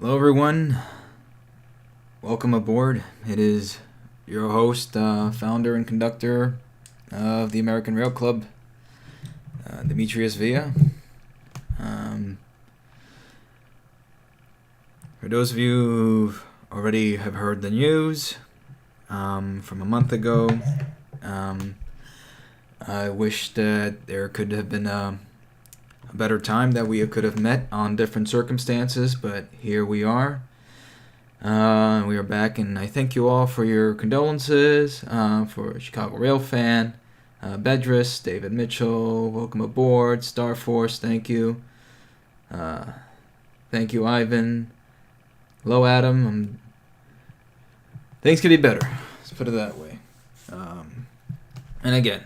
Hello, everyone. Welcome aboard. It is your host, founder, and conductor of the American Rail Club, Demetrius Villa. For those of you who already have heard the news from a month ago, I wish that there could have been a better time that we could have met on different circumstances, but here we are. We are back, and I thank you all for your condolences. For a Chicago Rail fan, Bedris, David Mitchell, welcome aboard. Star Force, thank you. Thank you, Ivan. Hello, Adam. Things could be better. Let's put it that way. And again,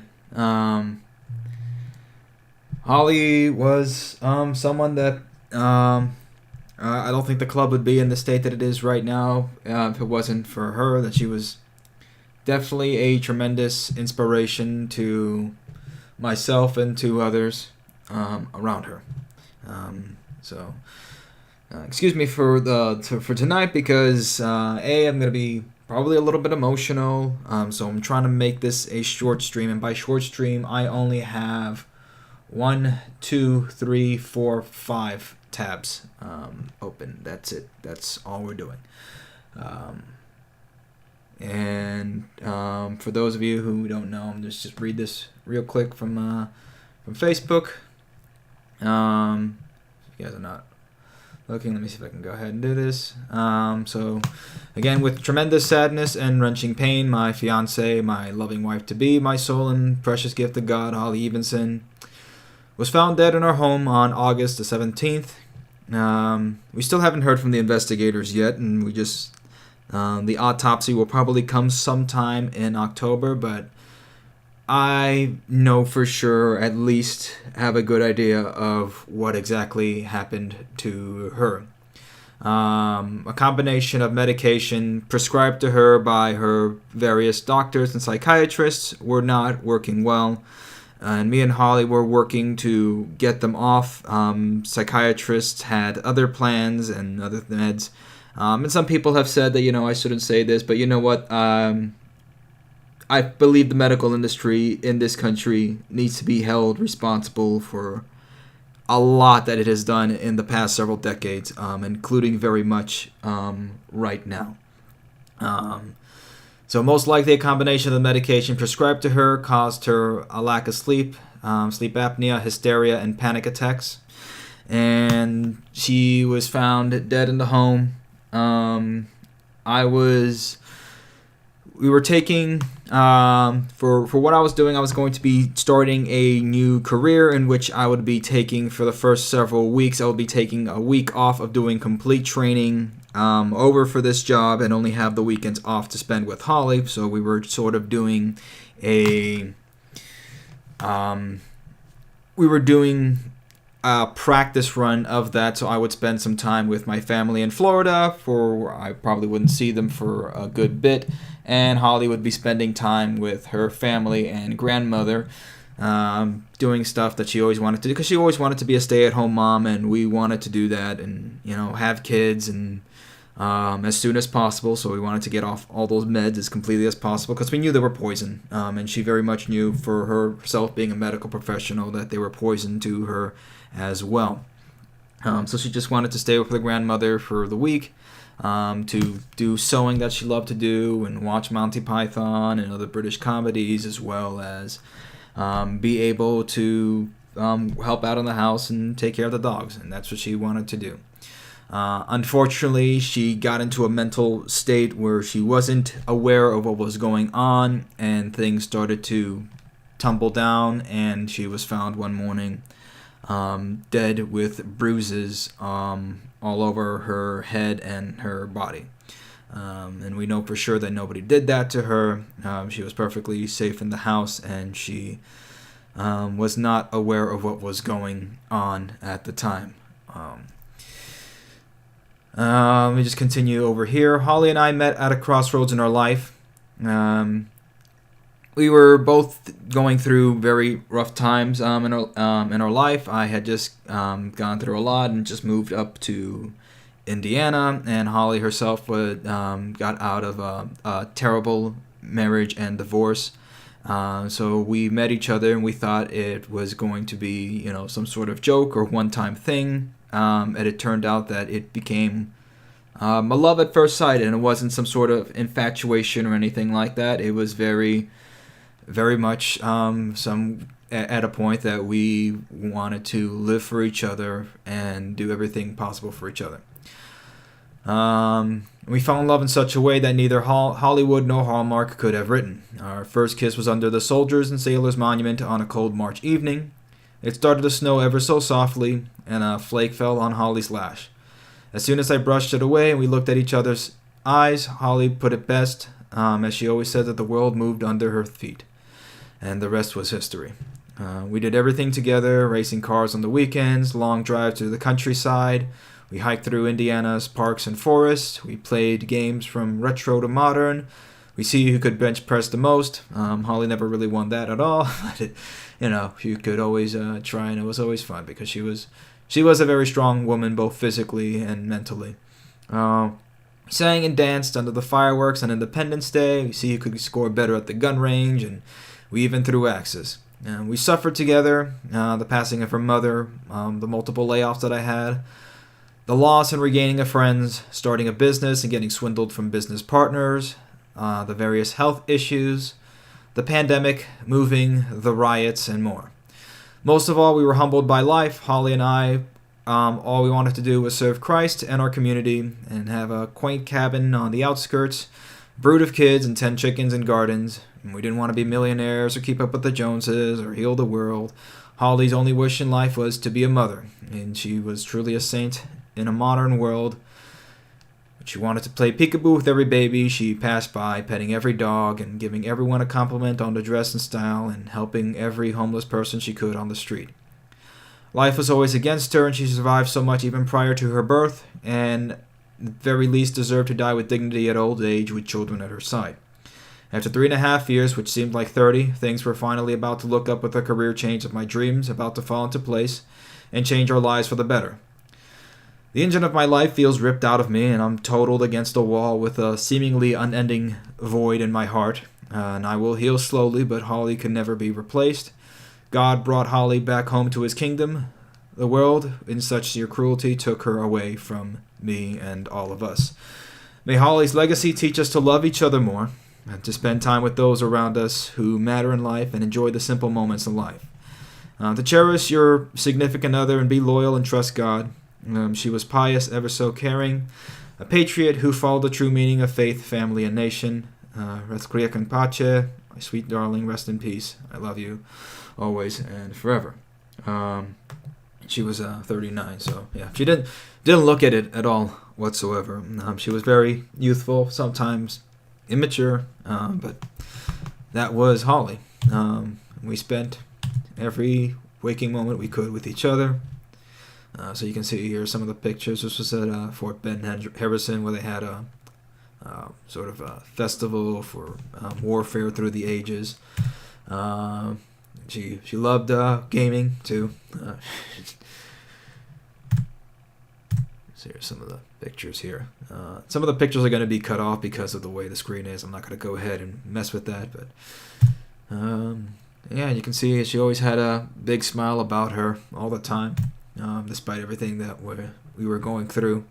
Holly was someone that I don't think the club would be in the state that it is right now if it wasn't for her. That she was definitely a tremendous inspiration to myself and to others around her. Excuse me for tonight because I'm gonna be probably a little bit emotional. So I'm trying to make this a short stream, and by short stream I only have 1, 2, 3, 4, 5 tabs open. That's it. That's all we're doing. For those of you who don't know, I'm just read this real quick from Facebook. If you guys are not looking, let me see if I can go ahead and do this. So, again, with tremendous sadness and wrenching pain, my fiance, my loving wife-to-be, my soul and precious gift of God, Holly Evenson, was found dead in our home on August the 17th. We still haven't heard from the investigators yet, and the autopsy will probably come sometime in October, but I know for sure, at least have a good idea of what exactly happened to her. A combination of medication prescribed to her by her various doctors and psychiatrists were not working well. And me and Holly were working to get them off. Psychiatrists had other plans and other meds. And some people have said that, I shouldn't say this, but you know what? I believe the medical industry in this country needs to be held responsible for a lot that it has done in the past several decades, including very much right now. So most likely a combination of the medication prescribed to her caused her a lack of sleep, sleep apnea, hysteria, and panic attacks. And she was found dead in the home. We were taking, for what I was doing, I was going to be starting a new career in which I would be taking, for the first several weeks, I would be taking a week off of doing complete training over for this job and only have the weekends off to spend with Holly. So we were sort of doing a practice run of that, so I would spend some time with my family in Florida I probably wouldn't see them for a good bit, and Holly would be spending time with her family and grandmother, doing stuff that she always wanted to do, because she always wanted to be a stay-at-home mom, and we wanted to do that and have kids and as soon as possible. So we wanted to get off all those meds as completely as possible, because we knew they were poison, and she very much knew, for herself being a medical professional, that they were poison to her as well. So she just wanted to stay with her grandmother for the week, to do sewing that she loved to do and watch Monty Python and other British comedies, as well as be able to help out in the house and take care of the dogs, and that's what she wanted to do. Unfortunately, she got into a mental state where she wasn't aware of what was going on, and things started to tumble down, and she was found one morning dead with bruises all over her head and her body. And we know for sure that nobody did that to her. She was perfectly safe in the house, and she was not aware of what was going on at the time. Let me just continue over here. Holly and I met at a crossroads in our life. We were both going through very rough times in our life. I had just gone through a lot and just moved up to Indiana, and Holly herself got out of a terrible marriage and divorce. So we met each other, and we thought it was going to be, some sort of joke or one-time thing. And it turned out that it became a love at first sight, and it wasn't some sort of infatuation or anything like that. It was very, very much at a point that we wanted to live for each other and do everything possible for each other. We fell in love in such a way that neither Hollywood nor Hallmark could have written. Our first kiss was under the Soldiers and Sailors Monument on a cold March evening. It started to snow ever so softly, and a flake fell on Holly's lash. As soon as I brushed it away and we looked at each other's eyes, Holly put it best, as she always said, that the world moved under her feet. And the rest was history. We did everything together, racing cars on the weekends, long drives to the countryside. We hiked through Indiana's parks and forests. We played games from retro to modern. We see who could bench press the most. Holly never really won that at all. But you could always try, and it was always fun because she was a very strong woman, both physically and mentally. We sang and danced under the fireworks on Independence Day. We see who could score better at the gun range, and we even threw axes. We suffered together, the passing of her mother, the multiple layoffs that I had, the loss and regaining of friends, starting a business and getting swindled from business partners, the various health issues, the pandemic, moving, the riots, and more. Most of all, we were humbled by life. Holly and I, all we wanted to do was serve Christ and our community and have a quaint cabin on the outskirts, brood of kids and 10 chickens and gardens. And we didn't want to be millionaires or keep up with the Joneses or heal the world. Holly's only wish in life was to be a mother, and she was truly a saint in a modern world. But she wanted to play peekaboo with every baby she passed by, petting every dog and giving everyone a compliment on the dress and style, and helping every homeless person she could on the street. Life was always against her, and she survived so much even prior to her birth, and at the very least deserved to die with dignity at old age with children at her side. After 3.5 years, which seemed like 30, things were finally about to look up with a career change of my dreams about to fall into place and change our lives for the better. The engine of my life feels ripped out of me, and I'm totaled against a wall with a seemingly unending void in my heart. And I will heal slowly, but Holly can never be replaced. God brought Holly back home to his kingdom. The world, in such sheer cruelty, took her away from me and all of us. May Holly's legacy teach us to love each other more, and to spend time with those around us who matter in life and enjoy the simple moments in life. To cherish your significant other and be loyal and trust God. She was pious, ever so caring, a patriot who followed the true meaning of faith, family, and nation. Requiescat in pace, my sweet darling, rest in peace. I love you always and forever. She was 39, so yeah, she didn't look at it at all whatsoever. She was very youthful, sometimes immature, but that was Holly. We spent every waking moment we could with each other. So you can see here some of the pictures. This was at Fort Ben Harrison, where they had a sort of a festival for warfare through the ages. She loved gaming too. So here's some of the pictures here. Some of the pictures are going to be cut off because of the way the screen is. I'm not going to go ahead and mess with that, but yeah, you can see she always had a big smile about her all the time. Despite everything that we were going through.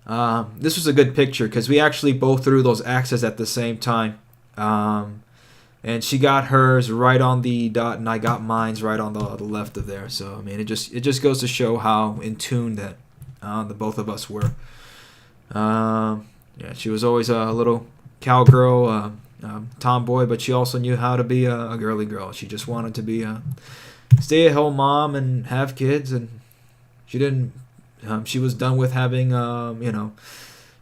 This was a good picture because we actually both threw those axes at the same time. And she got hers right on the dot, and I got mine's right on the left of there. So I mean, it just goes to show how in tune that the both of us were. Yeah, she was always a little cowgirl, tomboy, but she also knew how to be a girly girl. She just wanted to be a stay-at-home mom and have kids, and she didn't. She was done with having,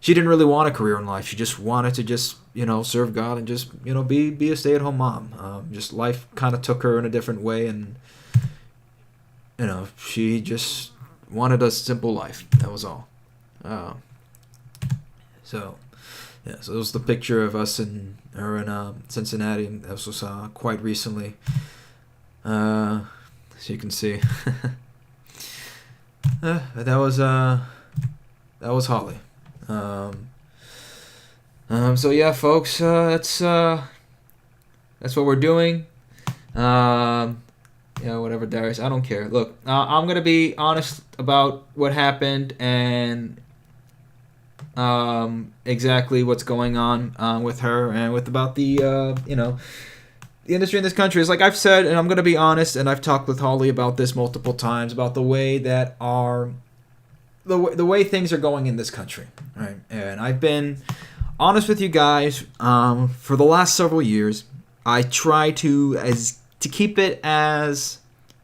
she didn't really want a career in life. She just wanted to serve God and just, be a stay-at-home mom. Just life kind of took her in a different way, and she just wanted a simple life. That was all. So it was the picture of us and her in Cincinnati. This was quite recently. As you can see. That was That was Holly. So yeah, folks, that's what we're doing. Whatever, Darius. I don't care. Look, I'm gonna be honest about what happened and exactly what's going on with her and with about the industry in this country. Is like I've said, and I'm gonna be honest, and I've talked with Holly about this multiple times about the way that the way things are going in this country, right? And I've been honest with you guys for the last several years. I try to keep it as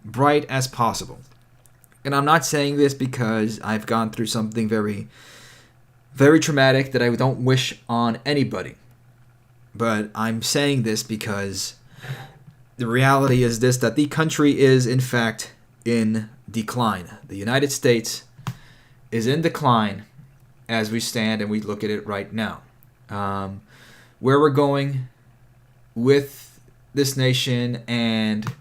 bright as possible. And I'm not saying this because I've gone through something very, very traumatic that I don't wish on anybody. But I'm saying this because the reality is this, that the country is, in fact, in decline. The United States is in decline as we stand and we look at it right now. Where we're going with this nation and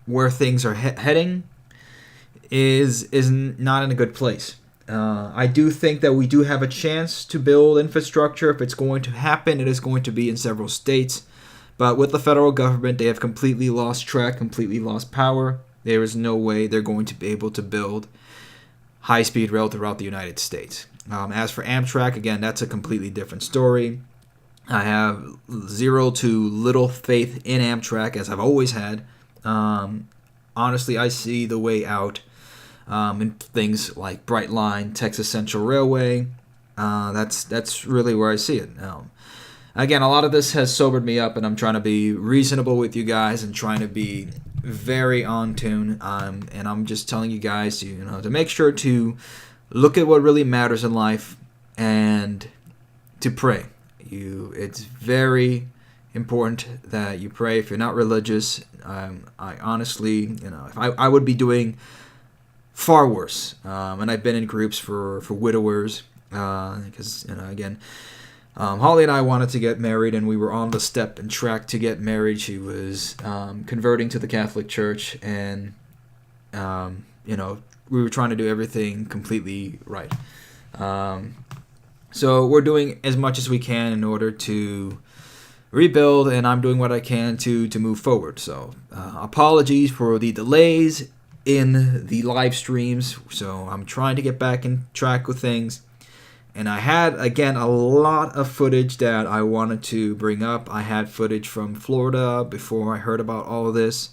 where things are heading is not in a good place. I do think that we do have a chance to build infrastructure. If it's going to happen, it is going to be in several states. But with the federal government, they have completely lost track, completely lost power. There is no way they're going to be able to build high-speed rail throughout the United States. As for Amtrak, again, that's a completely different story. I have zero to little faith in Amtrak, as I've always had. Honestly, I see the way out in things like Brightline, Texas Central Railway. That's really where I see it. Again, a lot of this has sobered me up, and I'm trying to be reasonable with you guys and trying to be very on tune. And I'm just telling you guys to make sure to look at what really matters in life and to pray. It's very important that you pray. If you're not religious, I honestly, if I would be doing far worse. And I've been in groups for widowers because again, Holly and I wanted to get married, and we were on the step and track to get married. She was converting to the Catholic Church, and we were trying to do everything completely right. So we're doing as much as we can in order to rebuild, and I'm doing what I can to move forward. So apologies for the delays in the live streams. So I'm trying to get back in track with things. And I had, again, a lot of footage that I wanted to bring up. I had footage from Florida before I heard about all of this.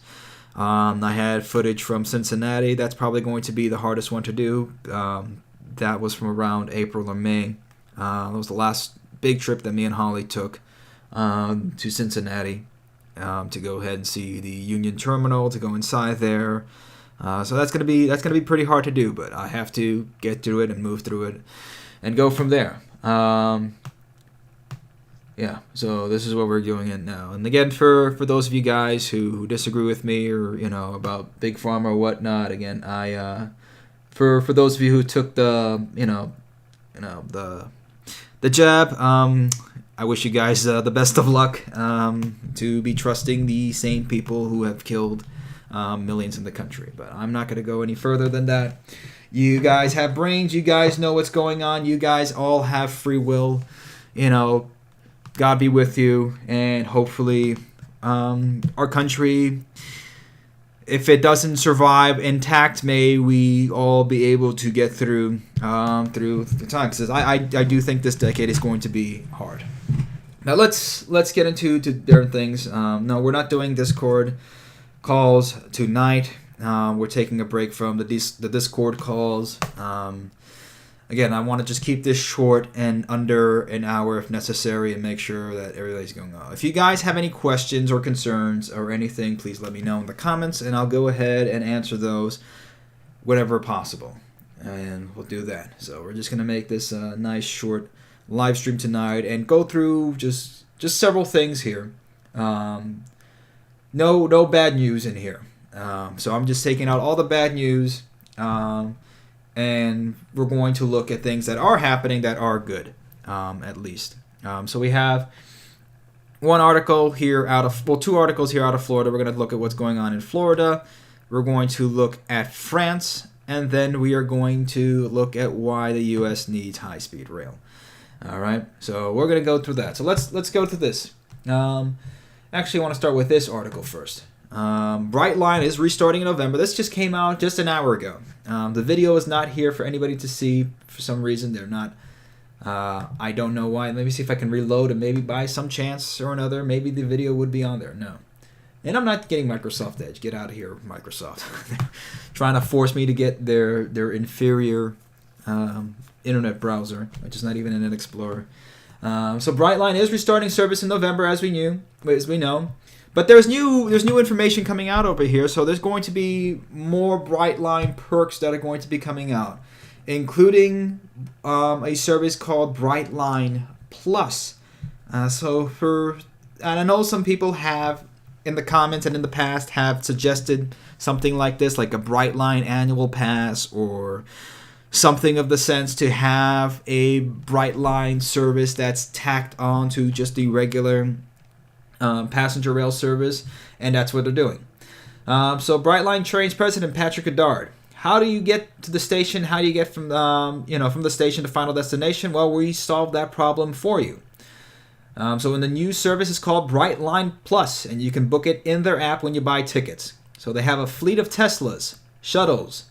I had footage from Cincinnati. That's probably going to be the hardest one to do. That was from around April or May. That was the last big trip that me and Holly took to Cincinnati to go ahead and see the Union Terminal, to go inside there. So that's gonna be pretty hard to do, but I have to get through it and move through it and go from there. So this is what we're doing it now. And again, for those of you guys who disagree with me or about Big Pharma or whatnot, again, I for those of you who took the the jab, I wish you guys the best of luck to be trusting the same people who have killed millions in the country. But I'm not going to go any further than that. You guys have brains. You guys know what's going on. You guys all have free will. God be with you. And hopefully our country, if it doesn't survive intact, may we all be able to get through the time. Because I do think this decade is going to be hard. Now let's get into different things. No, we're not doing Discord calls tonight. We're taking a break from the Discord calls. Again, I want to just keep this short and under an hour if necessary, and make sure that everybody's going on. If you guys have any questions or concerns or anything, please let me know in the comments, and I'll go ahead and answer those whenever possible. And we'll do that. So we're just going to make this a nice short live stream tonight and go through just several things here. No bad news in here. So I'm just taking out all the bad news, and we're going to look at things that are happening that are good, at least. So we have two articles here out of Florida. We're going to look at what's going on in Florida. We're going to look at France and then we are going to look at why the U.S. needs high-speed rail. All right, so we're going to go through that. So let's go through this. Actually, I want to start with this article first. Brightline is restarting in November. This just came out just an hour ago. The video is not here for anybody to see. For some reason, they're not. I don't know why. Let me see if I can reload, and maybe by some chance or another, maybe the video would be on there. No. And I'm not getting Microsoft Edge. Get out of here, Microsoft. Trying to force me to get their inferior internet browser, which is not even Internet Explorer. So Brightline is restarting service in November, as we know. But there's new information coming out over here. So there's going to be more Brightline perks that are going to be coming out, including a service called Brightline Plus. And I know some people have in the comments and in the past have suggested something like this, like a Brightline annual pass or something of the sense, to have a Brightline service that's tacked on to just the regular passenger rail service, and that's what they're doing. So Brightline Trains President Patrick Goddard. How do you get to the station? How do you get from from the station to final destination? Well, we solved that problem for you. So in the new service is called Brightline Plus, and you can book it in their app when you buy tickets. So they have a fleet of Teslas, shuttles,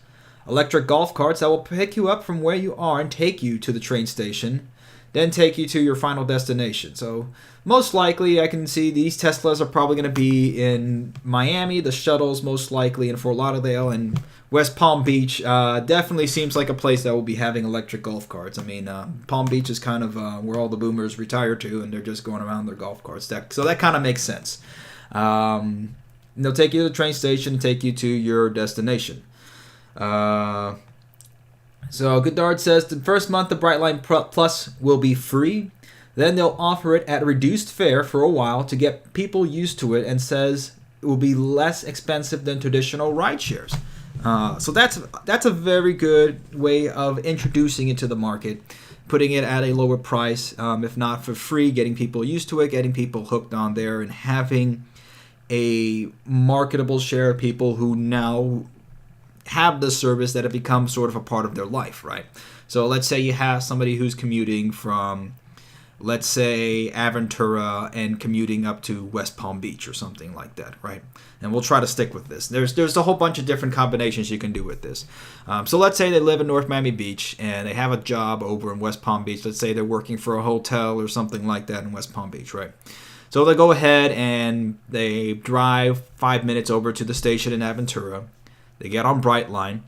electric golf carts that will pick you up from where you are and take you to the train station, then take you to your final destination. So most likely, I can see these Teslas are probably going to be in Miami, the shuttles most likely in Fort Lauderdale, and West Palm Beach definitely seems like a place that will be having electric golf carts. I mean, Palm Beach is kind of where all the boomers retire to, and they're just going around their golf carts. So that kind of makes sense. They'll take you to the train station and take you to your destination. So Goddard says the first month of Brightline Plus will be free. Then they'll offer it at a reduced fare for a while to get people used to it, and says it will be less expensive than traditional ride shares. So that's a very good way of introducing it to the market, putting it at a lower price, if not for free, getting people used to it, getting people hooked on there, and having a marketable share of people who now have the service that have become sort of a part of their life, right? So let's say you have somebody who's commuting from, let's say, Aventura and commuting up to West Palm Beach or something like that, right? And we'll try to stick with this. There's a whole bunch of different combinations you can do with this. So let's say they live in North Miami Beach and they have a job over in West Palm Beach. Let's say they're working for a hotel or something like that in West Palm Beach, right? So they go ahead and they drive 5 minutes over to the station in Aventura. They get on Brightline.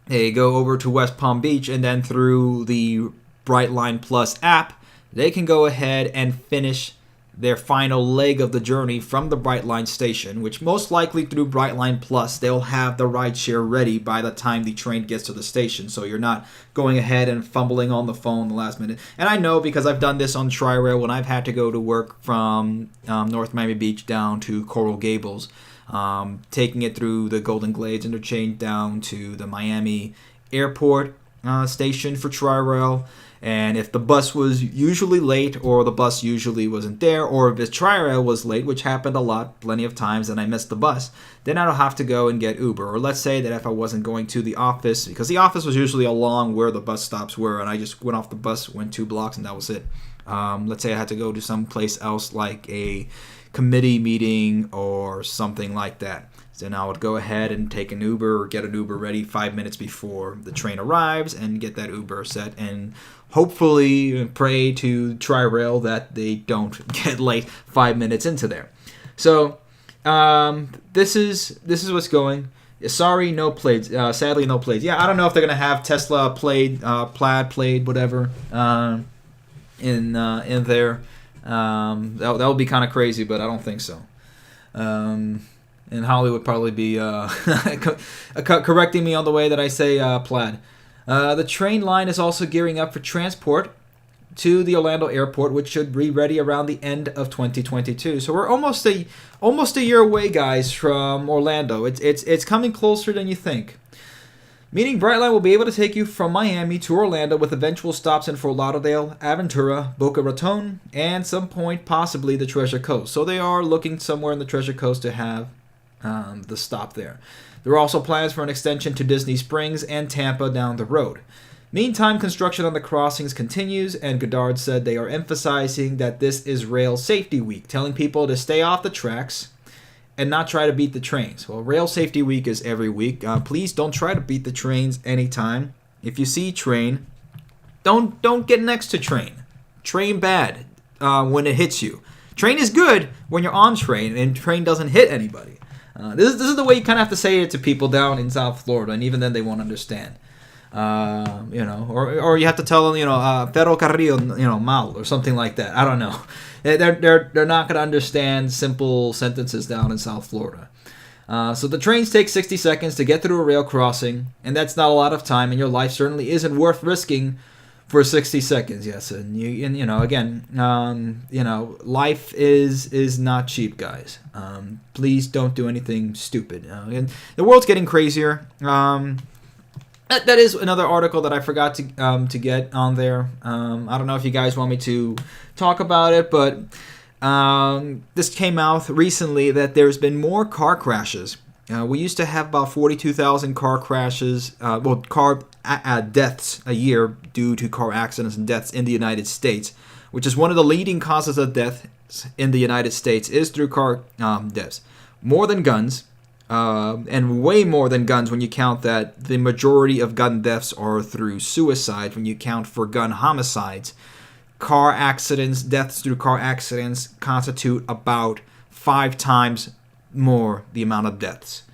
They go over to West Palm Beach, and then through the Brightline Plus app, they can go ahead and finish their final leg of the journey from the Brightline station, which most likely through Brightline Plus, they'll have the rideshare ready by the time the train gets to the station, so you're not going ahead and fumbling on the phone the last minute. And I know because I've done this on Tri-Rail when I've had to go to work from North Miami Beach down to Coral Gables, taking it through the Golden Glades interchange down to the Miami Airport station for Tri-Rail. And if the bus was usually late, or the bus usually wasn't there, or if the Tri-Rail was late, which happened a lot, plenty of times, and I missed the bus, then I'd have to go and get Uber. Or let's say that if I wasn't going to the office, because the office was usually along where the bus stops were, and I just went off the bus, went 2 blocks, and that was it. Let's say I had to go to some place else, like a committee meeting or something like that. Then I would go ahead and take an Uber or get an Uber ready 5 minutes before the train arrives and get that Uber set, and hopefully pray to Tri-Rail that they don't get late 5 minutes into there. So this is what's going. Sorry, no plates. Sadly, no plates. Yeah, I don't know if they're gonna have Tesla plaid, plaid, whatever, in there. That would be kind of crazy, but I don't think so. And Holly would probably be correcting me on the way that I say plaid. The train line is also gearing up for transport to the Orlando airport, which should be ready around the end of 2022. So we're almost a year away, guys, from Orlando. It's coming closer than you think. Meaning Brightline will be able to take you from Miami to Orlando with eventual stops in Fort Lauderdale, Aventura, Boca Raton, and some point possibly the Treasure Coast. So they are looking somewhere in the Treasure Coast to have the stop there. There are also plans for an extension to Disney Springs and Tampa down the road. Meantime, construction on the crossings continues, and Goddard said they are emphasizing that this is Rail Safety Week, telling people to stay off the tracks and not try to beat the trains. Well, Rail Safety Week is every week. Please don't try to beat the trains anytime. If you see train, don't get next to train. Train bad when it hits you. Train is good when you're on train, and train doesn't hit anybody. This is the way you kind of have to say it to people down in South Florida, and even then they won't understand. Or you have to tell them, ferrocarril, mal, or something like that. I don't know. They're not going to understand simple sentences down in South Florida. So the trains take 60 seconds to get through a rail crossing, and that's not a lot of time, and your life certainly isn't worth risking for 60 seconds. Yes, life is not cheap, guys. Please don't do anything stupid. And the world's getting crazier. That is another article that I forgot to get on there. I don't know if you guys want me to talk about it, but this came out recently that there's been more car crashes. We used to have about 42,000 car crashes, car deaths a year due to car accidents and deaths in the United States, which is one of the leading causes of death in the United States is through car deaths. More than guns. And way more than guns when you count that the majority of gun deaths are through suicide. When you count for gun homicides, car accidents, deaths through car accidents constitute about 5 times more the amount of deaths.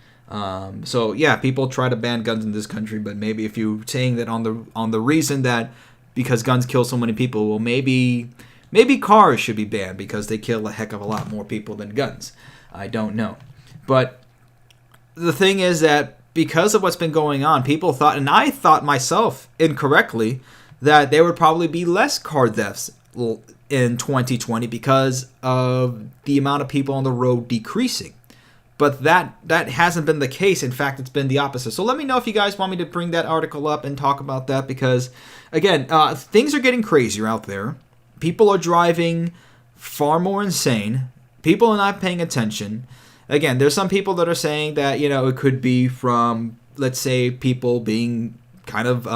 So yeah, people try to ban guns in this country, but maybe if you're saying that on the reason that because guns kill so many people, well, maybe cars should be banned because they kill a heck of a lot more people than guns. I don't know, but the thing is that because of what's been going on, people thought, and I thought myself incorrectly, that there would probably be less car deaths in 2020 because of the amount of people on the road decreasing. But that hasn't been the case. In fact, it's been the opposite. So let me know if you guys want me to bring that article up and talk about that because, again, things are getting crazier out there. People are driving far more insane. People are not paying attention. Again, there's some people that are saying that, it could be from, let's say, people being kind of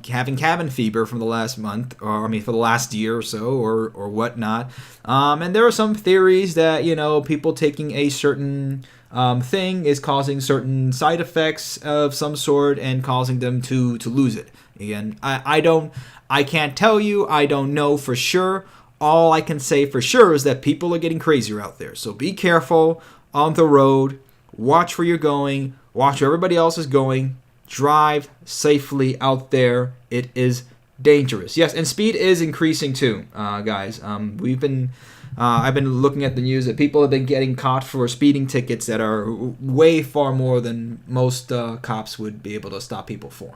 having cabin fever from the last month, for the last year or so, or whatnot. And there are some theories that, people taking a certain thing is causing certain side effects of some sort and causing them to lose it. Again, I can't tell you. I don't know for sure. All I can say for sure is that people are getting crazier out there. So be careful on the road, watch where you're going, watch where everybody else is going, drive safely out there. It is dangerous. Yes, and speed is increasing too, guys. I've been looking at the news that people have been getting caught for speeding tickets that are way far more than most cops would be able to stop people for.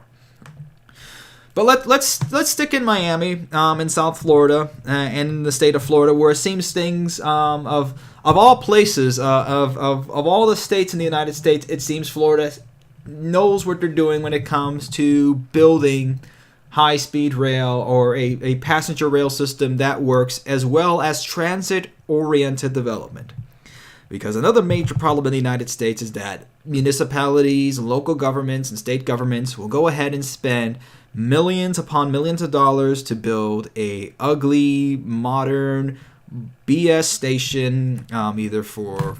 But let's stick in Miami, in South Florida, and in the state of Florida, where it seems things of all places, of all the states in the United States, it seems Florida knows what they're doing when it comes to building high-speed rail or a passenger rail system that works, as well as transit-oriented development. Because another major problem in the United States is that municipalities, local governments, and state governments will go ahead and spend millions upon millions of dollars to build a ugly, modern BS station, either for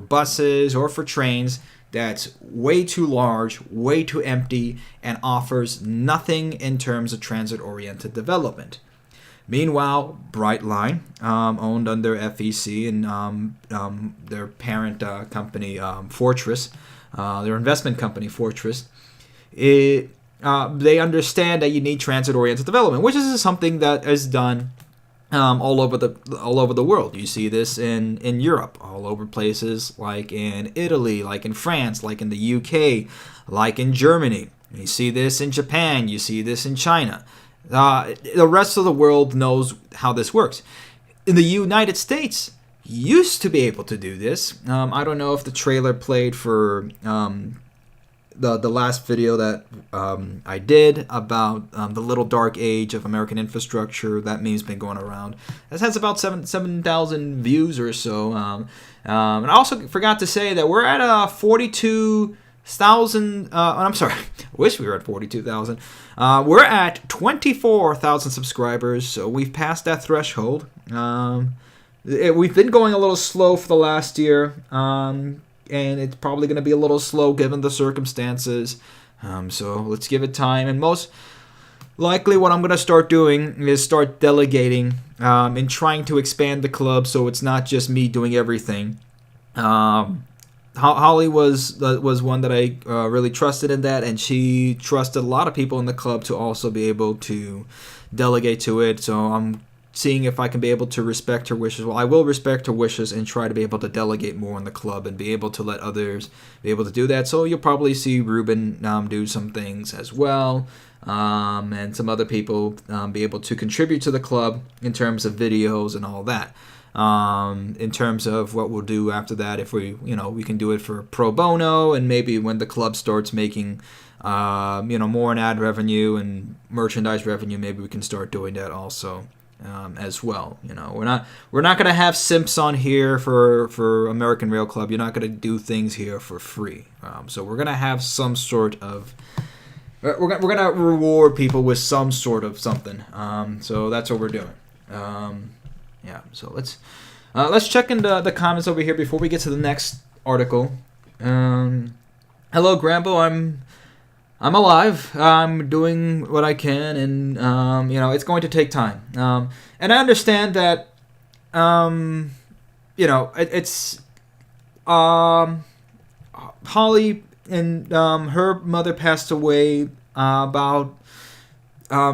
buses or for trains, that's way too large, way too empty, and offers nothing in terms of transit-oriented development. Meanwhile, Brightline, owned under FEC and their parent company, Fortress, their investment company, Fortress, they understand that you need transit-oriented development, which is something that is done all over the world. You see this in Europe, all over places like in Italy, like in France, like in the UK, like in Germany. You see this in Japan. You see this in China. The rest of the world knows how this works. In the United States, used to be able to do this. I don't know if the trailer played for the last video that I did about the little dark age of American infrastructure. That meme's been going around. It has about 7,000 views or so. And I also forgot to say that we're at 42,000. I'm sorry. I wish we were at 42,000. We're at 24,000 subscribers, so we've passed that threshold. We've been going a little slow for the last year. And it's probably going to be a little slow given the circumstances. So let's give it time. And most likely what I'm going to start doing is start delegating and trying to expand the club so it's not just me doing everything. Holly was one that I really trusted in that, and she trusted a lot of people in the club to also be able to delegate to it. So I'm seeing if I can be able to respect her wishes. Well, I will respect her wishes and try to be able to delegate more in the club and be able to let others be able to do that. So you'll probably see Ruben do some things as well, and some other people be able to contribute to the club in terms of videos and all that. In terms of what we'll do after that, if we can do it for pro bono, and maybe when the club starts making more in ad revenue and merchandise revenue, maybe we can start doing that also. As well, we're not gonna have simps on here for American Rail Club. You're not gonna do things here for free. So we're gonna have some sort of we're gonna reward people with some sort of something. So that's what we're doing. So let's check into the comments over here before we get to the next article. Hello, Grambo. I'm alive. I'm doing what I can, and it's going to take time. And I understand that, it's Holly and her mother passed away about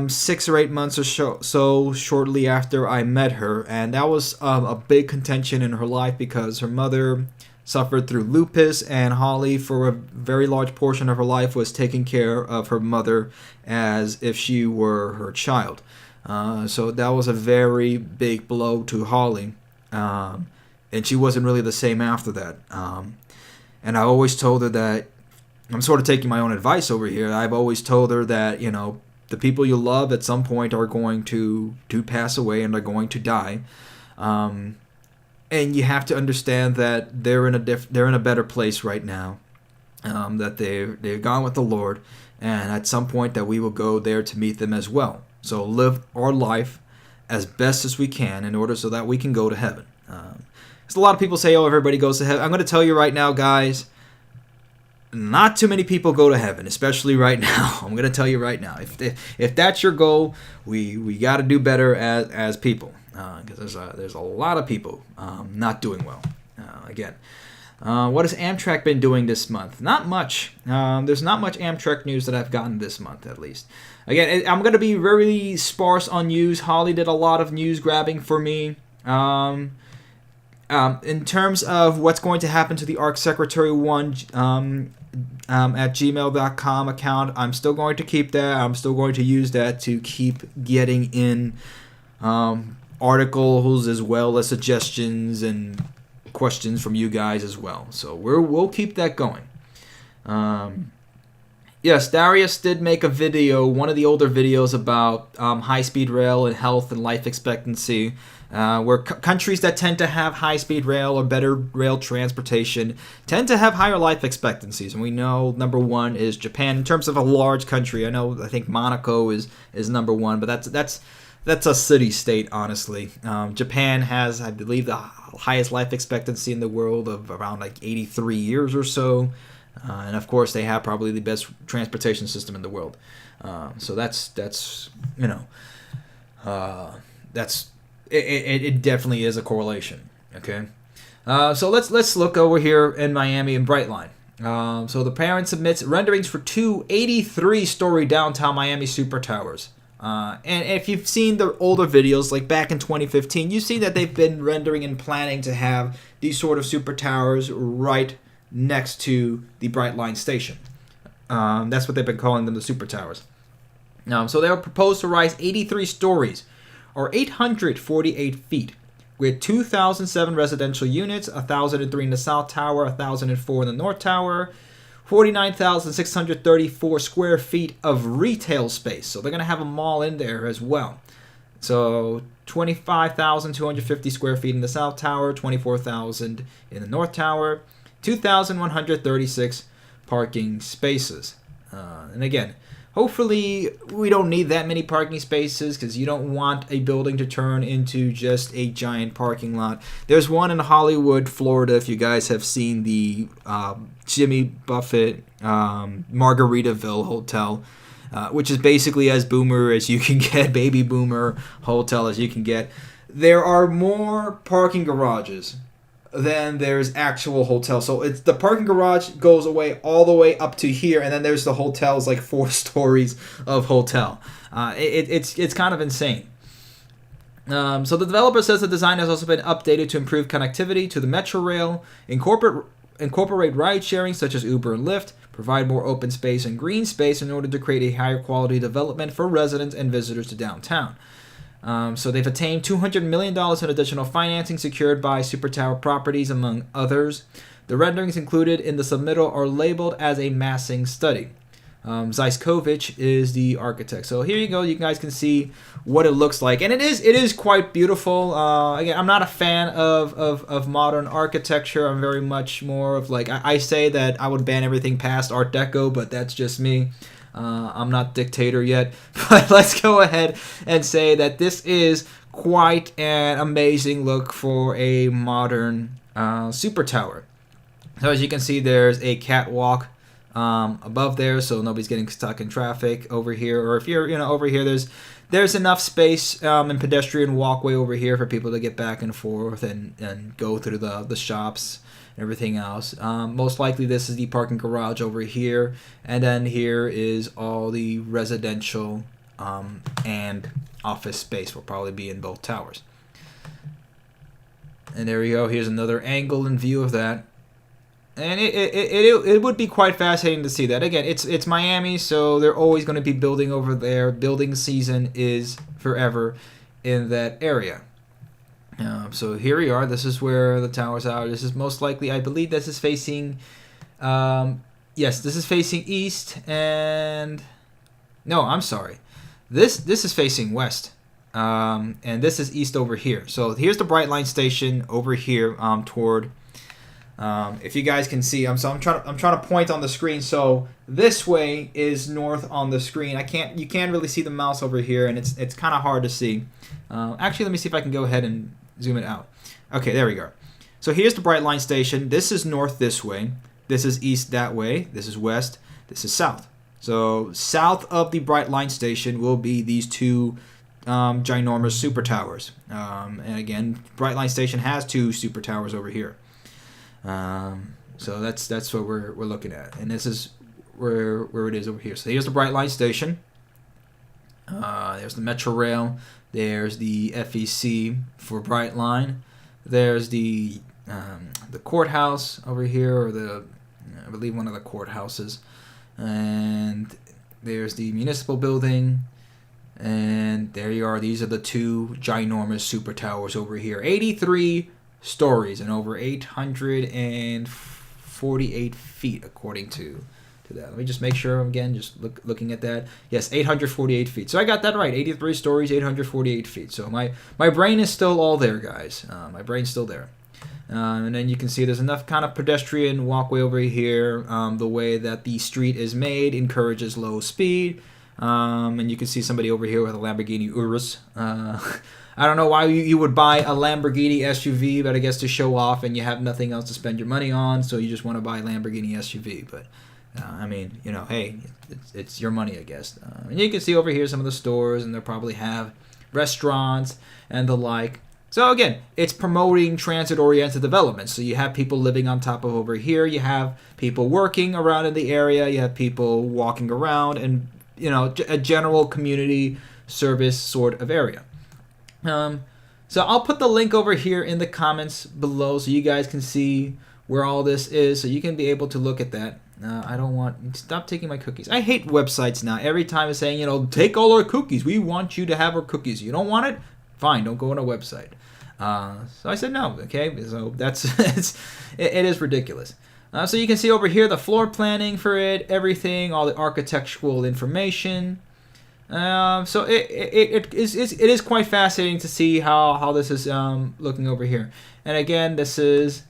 6 or 8 months or so shortly after I met her, and that was a big contention in her life because her mother suffered through lupus, and Holly, for a very large portion of her life, was taking care of her mother as if she were her child. So that was a very big blow to Holly, and she wasn't really the same after that. And I always told her that, I'm sort of taking my own advice over here, I've always told her that, the people you love at some point are going to pass away and are going to die. And you have to understand that they're in a better place right now, that they've gone with the Lord, and at some point that we will go there to meet them as well. So live our life as best as we can in order so that we can go to heaven. Because a lot of people say, "Oh, everybody goes to heaven." I'm going to tell you right now, guys, not too many people go to heaven, especially right now. I'm going to tell you right now, if that's your goal, we got to do better as people. Because there's a lot of people not doing well. Again, what has Amtrak been doing this month? Not much. There's not much Amtrak news that I've gotten this month, at least. Again, I'm going to be very sparse on news. Holly did a lot of news grabbing for me. In terms of what's going to happen to the ARC Secretary 1 at gmail.com account, I'm still going to keep that. I'm still going to use that to keep getting in articles as well as suggestions and questions from you guys as well. So we'll keep that going. Yes, Darius did make a video, one of the older videos about high-speed rail and health and life expectancy, where countries that tend to have high-speed rail or better rail transportation tend to have higher life expectancies. And we know number one is Japan. In terms of a large country, I think Monaco is number one, but that's a city-state, honestly. Japan has, I believe, the highest life expectancy in the world of around 83 years or so. And of course, they have probably the best transportation system in the world. So it definitely is a correlation. Okay. So let's look over here in Miami and Brightline. So the parent submits renderings for 2 83-story downtown Miami super towers. And if you've seen the older videos, like back in 2015, you see that they've been rendering and planning to have these sort of super towers right next to the Brightline station. That's what they've been calling them, the super towers. So they are proposed to rise 83 stories, or 848 feet, with 2,007 residential units, 1,003 in the South Tower, 1,004 in the North Tower, 49,634 square feet of retail space. So they're going to have a mall in there as well. So 25,250 square feet in the South Tower, 24,000 in the North Tower, 2,136 parking spaces. And again, hopefully we don't need that many parking spaces because you don't want a building to turn into just a giant parking lot. There's one in Hollywood, Florida, if you guys have seen the Jimmy Buffett Margaritaville Hotel, which is basically as boomer as you can get, baby boomer hotel as you can get. There are more parking garages than there's actual hotels. So it's the parking garage goes away all the way up to here, and then there's the hotels, like 4 stories of hotel. It's kind of insane. So the developer says the design has also been updated to improve connectivity to the metro rail, incorporate ride sharing such as Uber and Lyft, provide more open space and green space in order to create a higher quality development for residents and visitors to downtown. So they've attained $200 million in additional financing secured by Super Tower Properties, among others. The renderings included in the submittal are labeled as a massing study. Zyskovich is the architect. So here you go. You guys can see what it looks like. And it is quite beautiful. Again, I'm not a fan of modern architecture. I'm very much more of like, I say that I would ban everything past Art Deco, but that's just me. I'm not dictator yet, but let's go ahead and say that this is quite an amazing look for a modern super tower. So as you can see, there's a catwalk above there, so nobody's getting stuck in traffic over here. Or if you're over here, there's enough space and pedestrian walkway over here for people to get back and forth and go through the shops. Everything else. Most likely this is the parking garage over here, and then here is all the residential and office space will probably be in both towers. And there we go. Here's another angle and view of that. And it would be quite fascinating to see that. Again, it's Miami, so they're always going to be building over there. Building season is forever in that area. So here we are. This is where the towers are. This is most likely, I believe this is facing, yes, this is facing east, and, no, I'm sorry. This is facing west, and this is east over here. So here's the Brightline station over here toward, if you guys can see, I'm trying to point on the screen. So this way is north on the screen. You can't really see the mouse over here, and it's kind of hard to see. Actually, let me see if I can go ahead and zoom it out. Okay, there we go. So here's the Brightline station. This is north this way. This is east that way. This is west. This is south. So south of the Brightline station will be these two ginormous super towers. And again, Brightline station has 2 super towers over here. So that's what we're looking at. And this is where it is over here. So here's the Brightline station. There's the Metro Rail. There's the FEC for Brightline. There's the courthouse over here, or I believe one of the courthouses. And there's the municipal building. And there you are. These are the 2 ginormous super towers over here. 83 stories and over 848 feet, according to that. Let me just make sure again, just looking at that. Yes, 848 feet. So I got that right. 83 stories, 848 feet. So my brain is still all there, guys. My brain's still there. And then you can see there's enough kind of pedestrian walkway over here. The way that the street is made encourages low speed. And you can see somebody over here with a Lamborghini Urus. I don't know why you would buy a Lamborghini SUV, but I guess to show off and you have nothing else to spend your money on, so you just want to buy a Lamborghini SUV. But I mean, hey, it's your money, I guess. And you can see over here some of the stores, and they'll probably have restaurants and the like. So again, it's promoting transit-oriented development. So you have people living on top of over here. You have people working around in the area. You have people walking around, and a general community service sort of area. So I'll put the link over here in the comments below so you guys can see where all this is, so you can be able to look at that. I don't want... Stop taking my cookies. I hate websites now. Every time it's saying, take all our cookies. We want you to have our cookies. You don't want it? Fine, don't go on a website. So I said no, okay? So that's... it is ridiculous. So you can see over here the floor planning for it, everything, all the architectural information. So it is quite fascinating to see how this is looking over here. And again, this is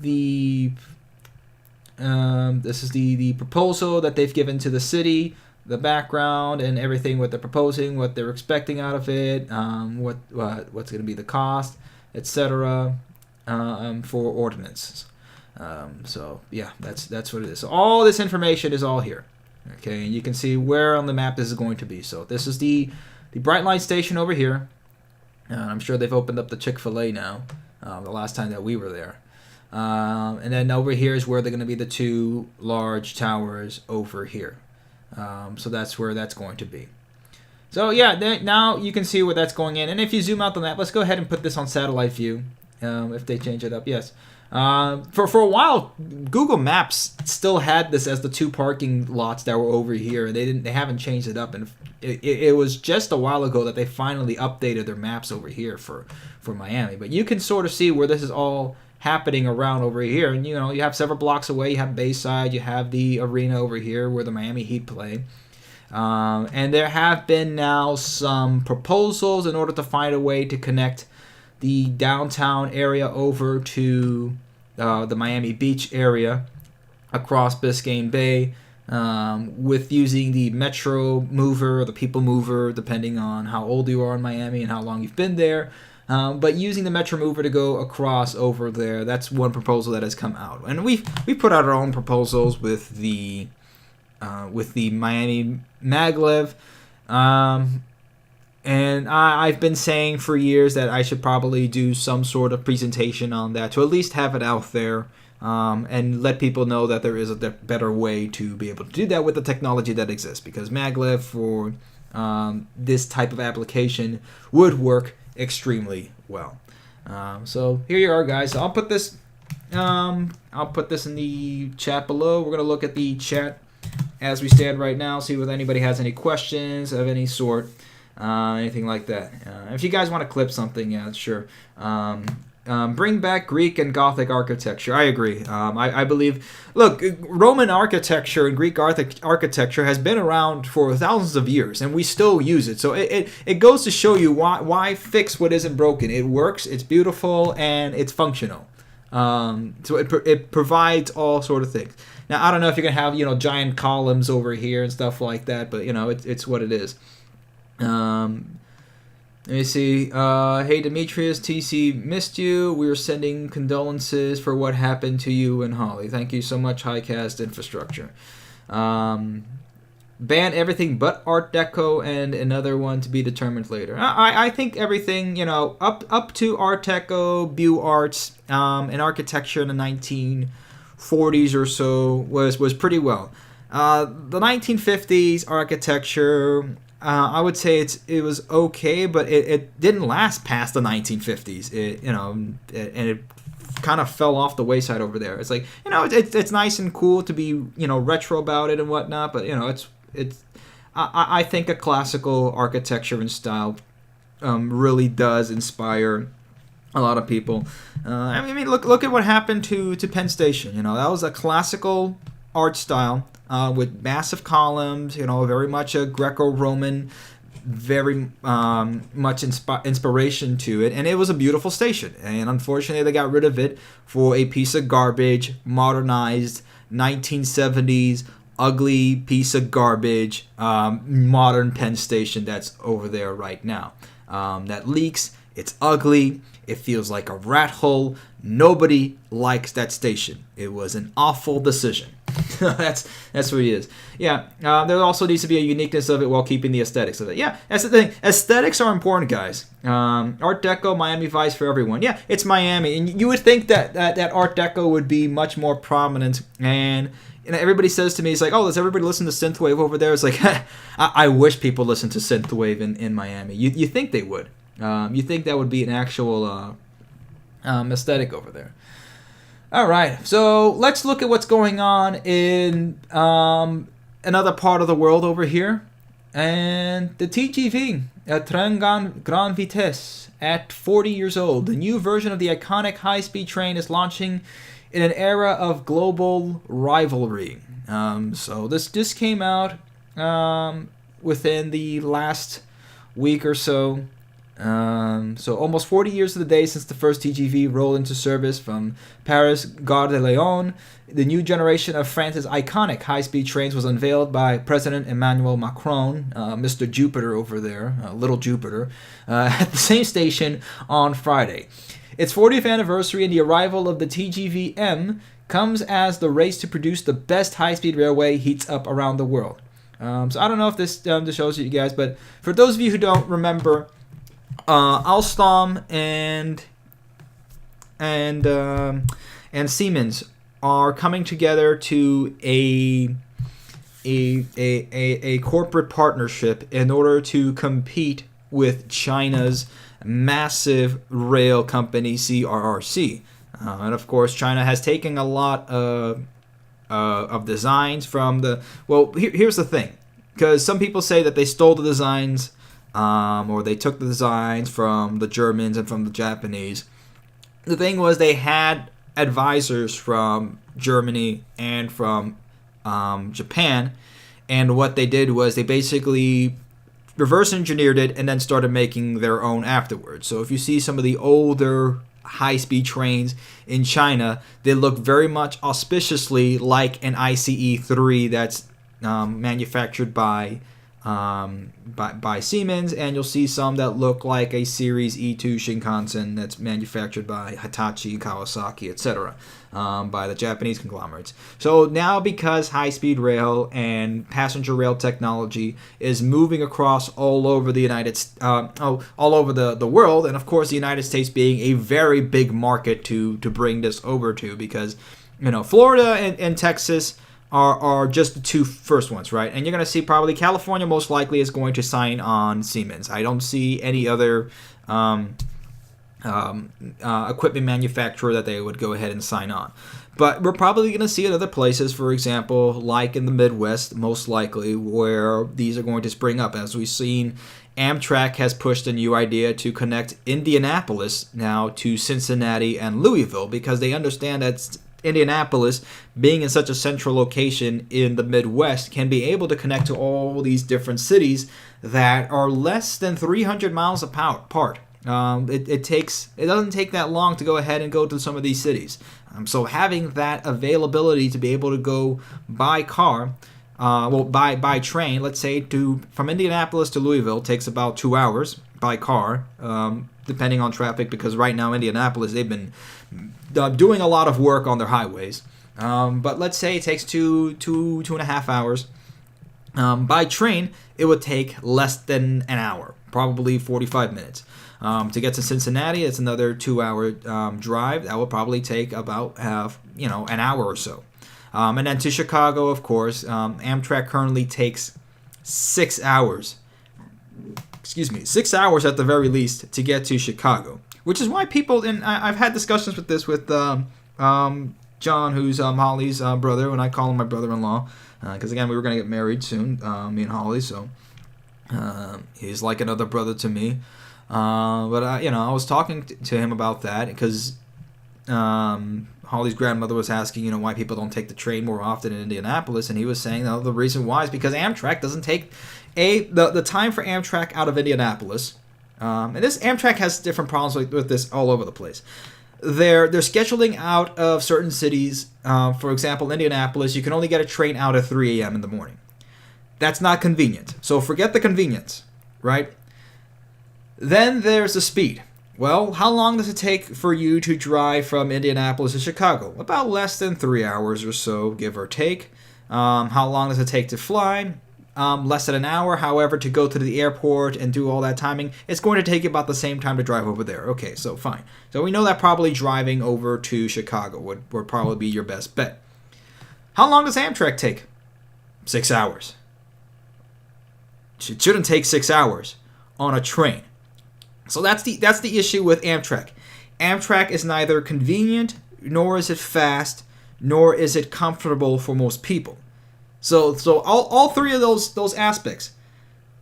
the proposal that they've given to the city, the background and everything, what they're proposing, what they're expecting out of it, what's going to be the cost, etc. For ordinances. So yeah, that's what it is. So all this information is all here. Okay, and you can see where on the map this is going to be. So this is the Bright Line station over here. I'm sure they've opened up the Chick-fil-A now. The last time that we were there. And then over here is where they're going to be the two large towers over here. So that's where that's going to be. So yeah, now you can see where that's going in. And if you zoom out the map, let's go ahead and put this on satellite view. If they change it up, yes. For a while, Google Maps still had this as the two parking lots that were over here. They haven't changed it up, and it was just a while ago that they finally updated their maps over here for Miami. But you can sort of see where this is all happening around over here, and you have several blocks away. You have Bayside, you have the arena over here where the Miami Heat play. And there have been now some proposals in order to find a way to connect the downtown area over to the Miami Beach area across Biscayne Bay with using the Metro Mover or the People Mover, depending on how old you are in Miami and how long you've been there. But using the Metro Mover to go across over there, that's one proposal that has come out. And we put out our own proposals with the Miami Maglev. And I've been saying for years that I should probably do some sort of presentation on that to at least have it out there and let people know that there is a better way to be able to do that with the technology that exists. Because Maglev for this type of application would work extremely well. So here you are, guys. So I'll put this in the chat below. We're gonna look at the chat as we stand right now, see if anybody has any questions of any sort. Anything like that. If you guys want to clip something, yeah, sure. Bring back Greek and Gothic architecture. I agree. I believe, look, Roman architecture and Greek architecture has been around for thousands of years, and we still use it. So it goes to show you why fix what isn't broken. It works, it's beautiful, and it's functional. So it provides all sort of things. Now, I don't know if you're going to have, giant columns over here and stuff like that, but, it's what it is. Let me see. Hey Demetrius, TC missed you. We were sending condolences for what happened to you and Holly. Thank you so much, Highcast Infrastructure. Ban everything but Art Deco and another one to be determined later. I think everything, up to Art Deco, Beaux Arts, and architecture in the 1940s or so was pretty well. The 1950s architecture, I would say it was okay, but it didn't last past the 1950s. And it kind of fell off the wayside over there. It's like, it's nice and cool to be, retro about it and whatnot, but I think a classical architecture and style really does inspire a lot of people. I mean, look at what happened to Penn Station. That was a classical art style. With massive columns, very much a Greco-Roman, very much inspiration to it, and it was a beautiful station. And unfortunately, they got rid of it for a piece of garbage, modernized 1970s, ugly piece of garbage, modern Penn Station that's over there right now. That leaks. It's ugly. It feels like a rat hole. Nobody likes that station. It was an awful decision. That's what it is. Yeah, there also needs to be a uniqueness of it while keeping the aesthetics of it. Yeah, that's the thing. Aesthetics are important, guys. Art Deco, Miami Vice for everyone. Yeah, it's Miami, and you would think that Art Deco would be much more prominent. And everybody says to me, it's like, oh, does everybody listen to synthwave over there? It's like, I wish people listened to synthwave in Miami. You think they would? You think that would be an actual aesthetic over there? All right, so let's look at what's going on in another part of the world over here. And the TGV, Train Grand Vitesse, at 40 years old, the new version of the iconic high-speed train is launching in an era of global rivalry. So this came out within the last week or so. So almost 40 years to the day since the first TGV rolled into service from Paris Gare de Lyon, the new generation of France's iconic high-speed trains was unveiled by President Emmanuel Macron, Mr. Jupiter over there, Little Jupiter, at the same station on Friday. Its 40th anniversary and the arrival of the TGV-M comes as the race to produce the best high-speed railway heats up around the world. So I don't know if this shows you guys, but for those of you who don't remember, Alstom and Siemens are coming together to a corporate partnership in order to compete with China's massive rail company CRRC. And of course, China has taken a lot of designs from the... Well, here's the thing. Because some people say that they stole the designs or they took the designs from the Germans and from the Japanese. The thing was they had advisors from Germany and from Japan, and what they did was they basically reverse engineered it and then started making their own afterwards. So if you see some of the older high-speed trains in China, they look very much auspiciously like an ICE-3 that's manufactured by Siemens, and you'll see some that look like a Series E2 Shinkansen that's manufactured by Hitachi, Kawasaki, etc., by the Japanese conglomerates. So now, because high-speed rail and passenger rail technology is moving across all over the all over the world, and of course the United States being a very big market to bring this over to, because Florida and Texas are just the two first ones, right? And you're going to see probably California most likely is going to sign on Siemens. I don't see any other equipment manufacturer that they would go ahead and sign on. But we're probably going to see it other places, for example, like in the Midwest, most likely, where these are going to spring up. As we've seen, Amtrak has pushed a new idea to connect Indianapolis now to Cincinnati and Louisville, because they understand that Indianapolis, being in such a central location in the Midwest, can be able to connect to all these different cities that are less than 300 miles apart. It doesn't take that long to go ahead and go to some of these cities. So having that availability to be able to go by car, by train, let's say from Indianapolis to Louisville takes about 2 hours by car, depending on traffic, because right now Indianapolis, they've been doing a lot of work on their highways. But let's say it takes two and a half hours. By train, it would take less than an hour, probably 45 minutes. To get to Cincinnati, it's another 2-hour drive. That will probably take about an hour or so. And then to Chicago, of course, Amtrak currently takes 6 hours. 6 hours at the very least to get to Chicago. Which is why people, and I've had discussions with this with John, who's Holly's brother, and I call him my brother-in-law, because again, we were going to get married soon, me and Holly, so he's like another brother to me. But I was talking to him about that, because Holly's grandmother was asking, why people don't take the train more often in Indianapolis, and he was saying the reason why is because Amtrak doesn't take the time for Amtrak out of Indianapolis. And this Amtrak has different problems with this all over the place. They're scheduling out of certain cities. For example, Indianapolis, you can only get a train out at 3 a.m. in the morning. That's not convenient. So forget the convenience, right? Then there's the speed. Well, how long does it take for you to drive from Indianapolis to Chicago? About less than 3 hours or so, give or take. How long does it take to fly? Less than an hour. However, to go to the airport and do all that timing, it's going to take you about the same time to drive over there. Okay, so fine. So we know that probably driving over to Chicago would probably be your best bet. How long does Amtrak take? 6 hours. It shouldn't take 6 hours on a train. So that's the issue with Amtrak. Amtrak is neither convenient, nor is it fast, nor is it comfortable for most people. So all three of those aspects.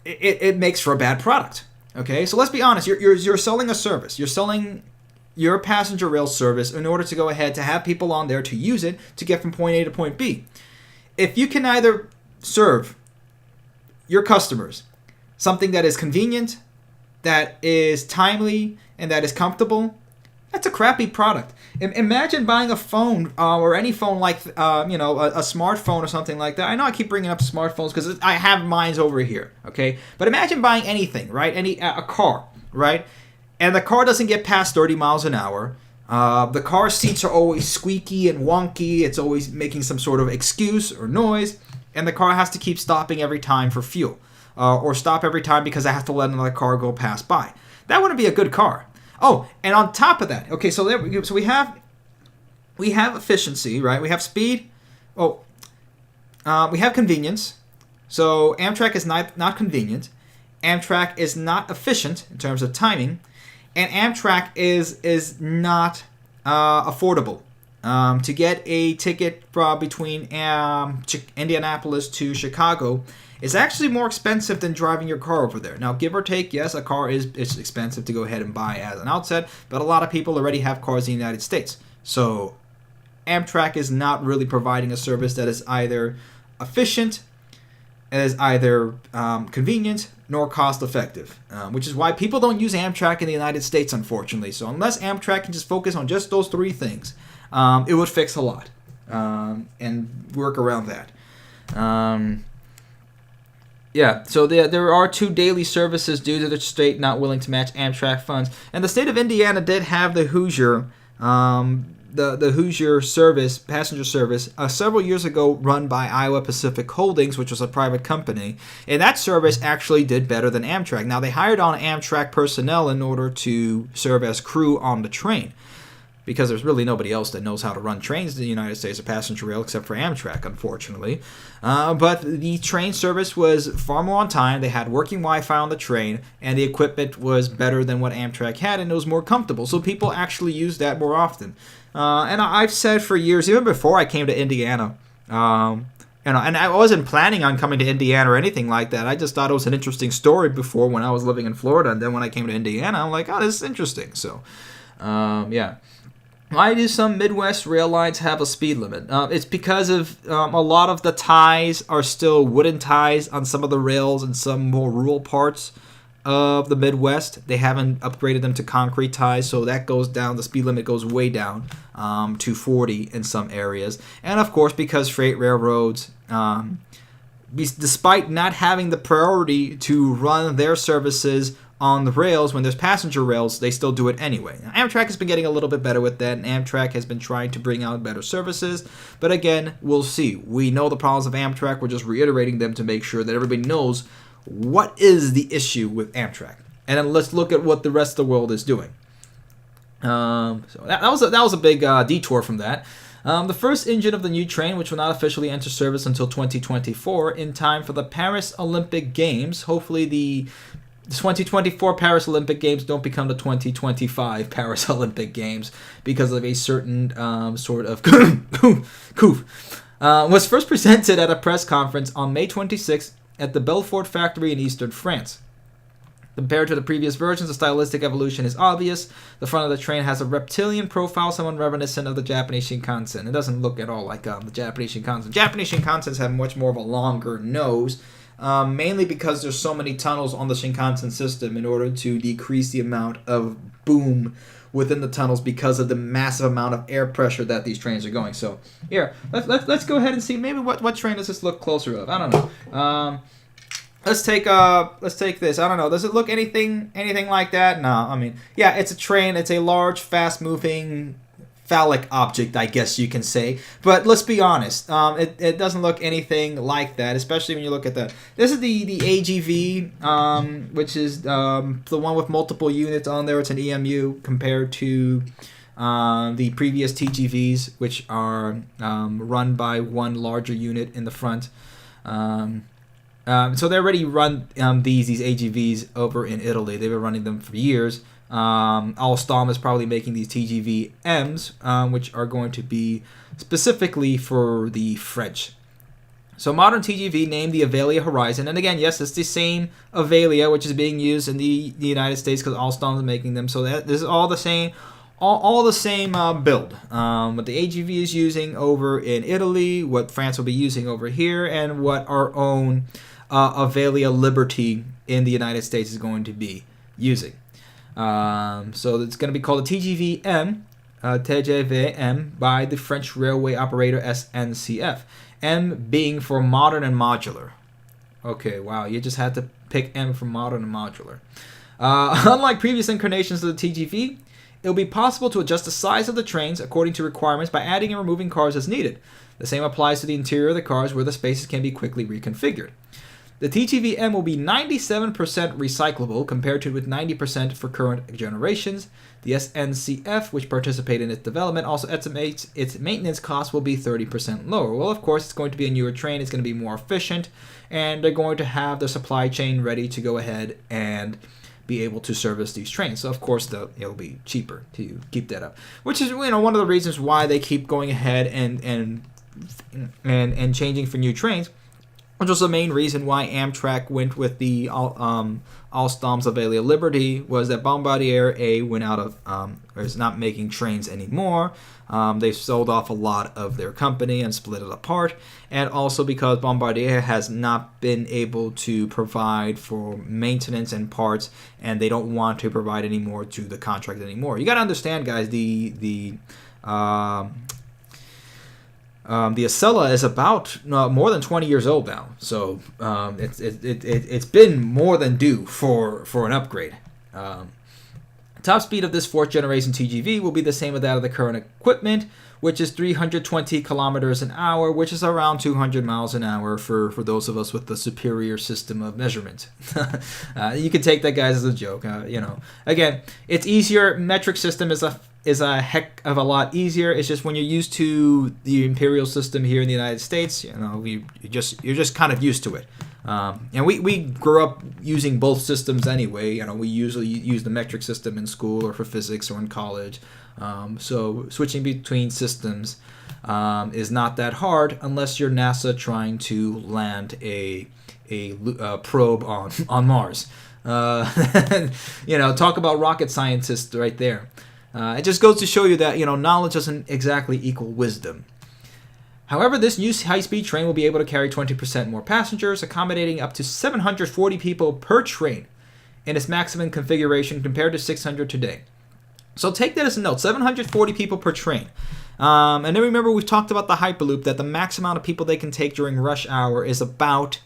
it makes for a bad product. Okay, so let's be honest. You're selling a service. You're selling your passenger rail service in order to go ahead to have people on there to use it to get from point A to point B. If you can either serve your customers something that is convenient, that is timely, and that is comfortable, that's a crappy product. Imagine buying a phone or any phone like, a smartphone or something like that. I know I keep bringing up smartphones because I have mine over here, okay? But imagine buying anything, right? A car, right? And the car doesn't get past 30 miles an hour. The car seats are always squeaky and wonky. It's always making some sort of excuse or noise. And the car has to keep stopping every time for fuel. Or stop every time because I have to let another car go pass by. That wouldn't be a good car. Oh, and on top of that, okay, so we have efficiency, right? We have speed. Oh, we have convenience. So Amtrak is not convenient. Amtrak is not efficient in terms of timing, and Amtrak is not affordable. To get a ticket between Indianapolis to Chicago is actually more expensive than driving your car over there. Now, give or take, yes, a car is expensive to go ahead and buy as an outset, but a lot of people already have cars in the United States. So Amtrak is not really providing a service that is either efficient, is either convenient, nor cost effective, which is why people don't use Amtrak in the United States, unfortunately. So unless Amtrak can just focus on just those three things, it would fix a lot and work around that. So there are 2 daily services due to the state not willing to match Amtrak funds. And the state of Indiana did have the Hoosier, the Hoosier service, passenger service, several years ago run by Iowa Pacific Holdings, which was a private company. And that service actually did better than Amtrak. Now, they hired on Amtrak personnel in order to serve as crew on the train, because there's really nobody else that knows how to run trains in the United States or passenger rail except for Amtrak, unfortunately. But the train service was far more on time. They had working Wi-Fi on the train, and the equipment was better than what Amtrak had, and it was more comfortable. So people actually used that more often. And I've said for years, even before I came to Indiana, and I wasn't planning on coming to Indiana or anything like that. I just thought it was an interesting story before when I was living in Florida, and then when I came to Indiana, I'm like, oh, this is interesting. So, yeah. Why do some Midwest rail lines have a speed limit? It's because of a lot of the ties are still wooden ties on some of the rails in some more rural parts of the Midwest. They haven't upgraded them to concrete ties, so that goes down. The speed limit goes way down to 40 in some areas. And, of course, because freight railroads, despite not having the priority to run their services on the rails when there's passenger rails, they still do it anyway. Now, Amtrak has been getting a little bit better with that, and Amtrak has been trying to bring out better services. But again, we'll see. We know the problems of Amtrak. We're just reiterating them to make sure that everybody knows what is the issue with Amtrak. And then let's look at what the rest of the world is doing. So that was a big detour from that. The first engine of the new train, which will not officially enter service until 2024, in time for the Paris Olympic Games. Hopefully the 2024 Paris Olympic Games don't become the 2025 Paris Olympic Games because of a certain sort of coup. Was first presented at a press conference on May 26th at the Belfort factory in eastern France. Compared to the previous versions, the stylistic evolution is obvious. The front of the train has a reptilian profile, somewhat reminiscent of the Japanese Shinkansen. It doesn't look at all like the Japanese Shinkansen. Japanese Shinkansens have much more of a longer nose, mainly because there's so many tunnels on the Shinkansen system in order to decrease the amount of boom within the tunnels because of the massive amount of air pressure that these trains are going. So here, let's go ahead and see maybe what train does this look closer of. I don't know. Let's take this. I don't know. Does it look anything like that? No. I mean, yeah, it's a train. It's a large, fast-moving phallic object, I guess you can say. But let's be honest. It doesn't look anything like that, especially when you look at this is the AGV, which is the one with multiple units on there. It's an EMU compared to the previous TGVs, which are run by one larger unit in the front. So they already run these AGVs over in Italy. They've been running them for years. Alstom is probably making these TGV M's, which are going to be specifically for the French. So modern TGV named the Avelia Horizon, and again, yes, it's the same Avelia which is being used in the United States because Alstom is making them. So that this is all the same, all the same build. What the AGV is using over in Italy, what France will be using over here, and what our own Avelia Liberty in the United States is going to be using. So it's going to be called a TGV-M, TGV-M, by the French railway operator SNCF. M being for modern and modular. Okay, wow, you just had to pick M for modern and modular. Unlike previous incarnations of the TGV, it will be possible to adjust the size of the trains according to requirements by adding and removing cars as needed. The same applies to the interior of the cars where the spaces can be quickly reconfigured. The TGV-M will be 97% recyclable compared to with 90% for current generations. The SNCF, which participated in its development, also estimates its maintenance costs will be 30% lower. Well, of course, it's going to be a newer train. It's going to be more efficient, and they're going to have the supply chain ready to go ahead and be able to service these trains. So, of course, it'll be cheaper to keep that up, which is one of the reasons why they keep going ahead and changing for new trains. Which was the main reason why Amtrak went with the Alstom's Avelia Liberty, was that Bombardier went out of, or is not making trains anymore. They've sold off a lot of their company and split it apart. And also because Bombardier has not been able to provide for maintenance and parts, and they don't want to provide any more to the contract anymore. You got to understand, guys, the Acela is about more than 20 years old now, so it's been more than due for an upgrade. Top speed of this fourth generation TGV will be the same as that of the current equipment, which is 320 kilometers an hour, which is around 200 miles an hour for those of us with the superior system of measurement. You can take that, guys, as a joke. Again, it's easier. Metric system is a heck of a lot easier. It's just when you're used to the imperial system here in the United States, you're just kind of used to it. And we grew up using both systems anyway. We usually use the metric system in school or for physics or in college. So switching between systems is not that hard unless you're NASA trying to land a probe on Mars. Talk about rocket scientists right there. It just goes to show you that knowledge doesn't exactly equal wisdom. However, this new high-speed train will be able to carry 20% more passengers, accommodating up to 740 people per train in its maximum configuration compared to 600 today. So take that as a note, 740 people per train. And then remember, we've talked about the Hyperloop, that the max amount of people they can take during rush hour is about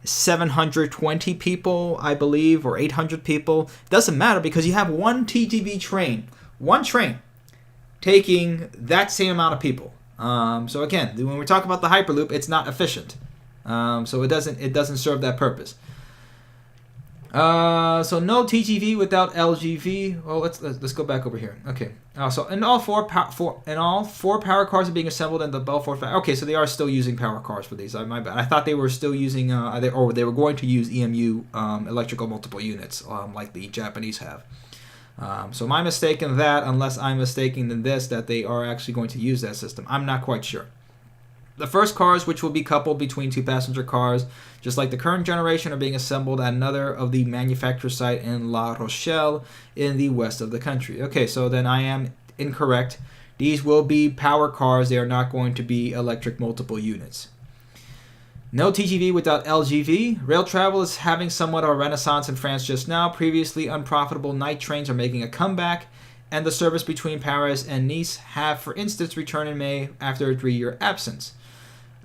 720 people, I believe, or 800 people. Doesn't matter because you have one TGV train, taking that same amount of people. So again, when we talk about the Hyperloop, it's not efficient. So it doesn't serve that purpose. So no TGV without LGV. Well, let's go back over here. Okay. So and all four power cars are being assembled in the Belfort factory. Okay, so they are still using power cars for these. My bad. I thought they were still using they were going to use EMU electrical multiple units like the Japanese have. So my mistake in that, unless I'm mistaken in this, that they are actually going to use that system. I'm not quite sure. The first cars, which will be coupled between two passenger cars, just like the current generation, are being assembled at another of the manufacturer site in La Rochelle in the west of the country. Okay, so then I am incorrect. These will be power cars. They are not going to be electric multiple units. No TGV without LGV. Rail travel is having somewhat of a renaissance in France just now. Previously unprofitable night trains are making a comeback, and the service between Paris and Nice have, for instance, returned in May after a 3-year absence.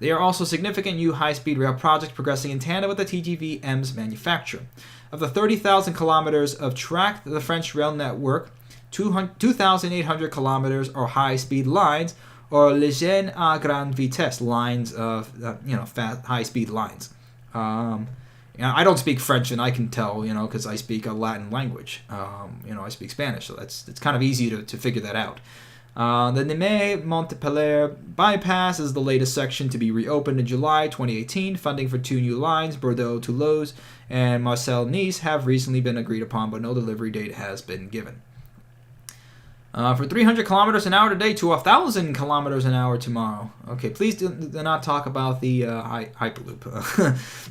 There are also significant new high-speed rail projects progressing in tandem with the TGV-M's manufacture. Of the 30,000 kilometers of track, the French rail network, 2,800 kilometers are high-speed lines, or lignes à grande vitesse, lines of fast, high-speed lines. I don't speak French, and I can tell, because I speak a Latin language. I speak Spanish, so it's kind of easy to figure that out. The Nîmes-Montpellier bypass is the latest section to be reopened in July 2018. Funding for 2 new lines, Bordeaux-Toulouse and Marseille-Nice, have recently been agreed upon, but no delivery date has been given. For 300 kilometers an hour today to 1,000 kilometers an hour tomorrow. Okay, please do not talk about the Hyperloop.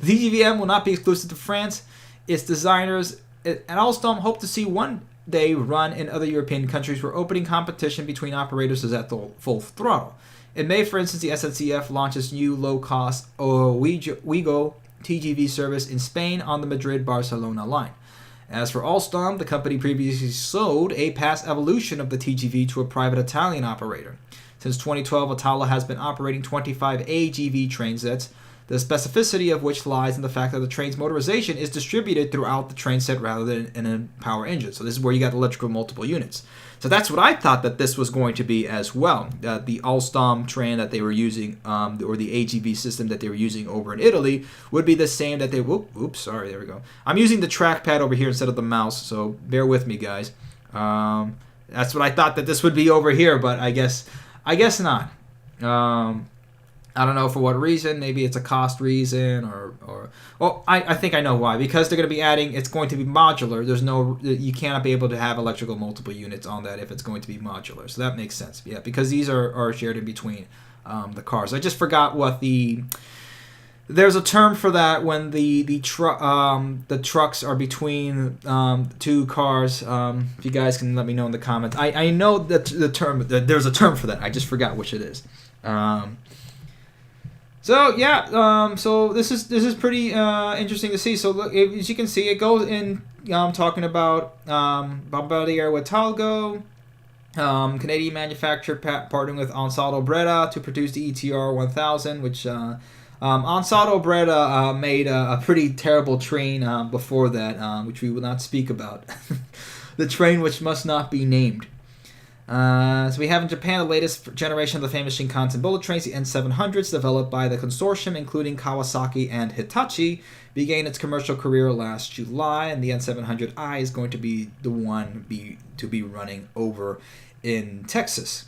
The TGV-M will not be exclusive to France. Its designers at Alstom hope to see one day run in other European countries where opening competition between operators is at the full throttle. In May, for instance, the SNCF launches new low-cost Ouigo TGV service in Spain on the Madrid-Barcelona line. As for Alstom, the company previously sold a past evolution of the TGV to a private Italian operator. Since 2012, Itala has been operating 25 AGV train sets, the specificity of which lies in the fact that the train's motorization is distributed throughout the train set rather than in a power engine. So this is where you got electrical multiple units. So that's what I thought that this was going to be as well. The Alstom train that they were using, or the AGV system that they were using over in Italy, would be the same that they... Oops, sorry, there we go. I'm using the trackpad over here instead of the mouse, so bear with me, guys. That's what I thought that this would be over here, but I guess not. I don't know for what reason. Maybe it's a cost reason, or I think I know why. Because they're going to be adding, it's going to be modular. You cannot be able to have electrical multiple units on that if it's going to be modular. So that makes sense. Yeah, because these are shared in between the cars. I just forgot what there's a term for that when the trucks are between two cars. If you guys can let me know in the comments. I know that there's a term for that. I just forgot which it is. So yeah, so this is pretty interesting to see. So look, as you can see, it goes in talking about Bombardier with Talgo, Canadian manufacturer partnering with Ansaldo Breda to produce the ETR 1000, which Ansaldo Breda made a pretty terrible train before that, which we will not speak about. The train which must not be named. So we have in Japan the latest generation of the famous Shinkansen bullet trains, the N700s, developed by the consortium including Kawasaki and Hitachi, began its commercial career last July, and the N700i is going to be the one to be running over in Texas.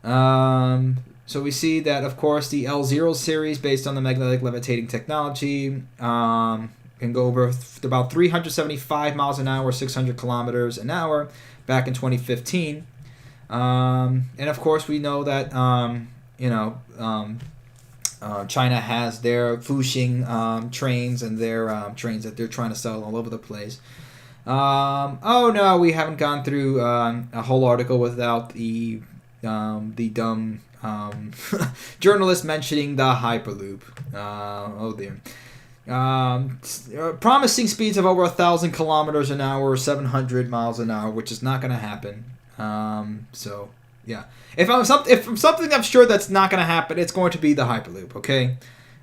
So we see that, of course, the L0 series, based on the magnetic levitating technology, can go over about 375 miles an hour, 600 kilometers an hour, back in 2015. And of course, we know that China has their Fuxing trains and their trains that they're trying to sell all over the place. Oh no, we haven't gone through a whole article without the dumb journalist mentioning the Hyperloop. Oh dear. Promising speeds of over 1,000 kilometers an hour or 700 miles an hour, which is not going to happen. So yeah, if I'm something I'm sure that's not going to happen, it's going to be the Hyperloop. Okay,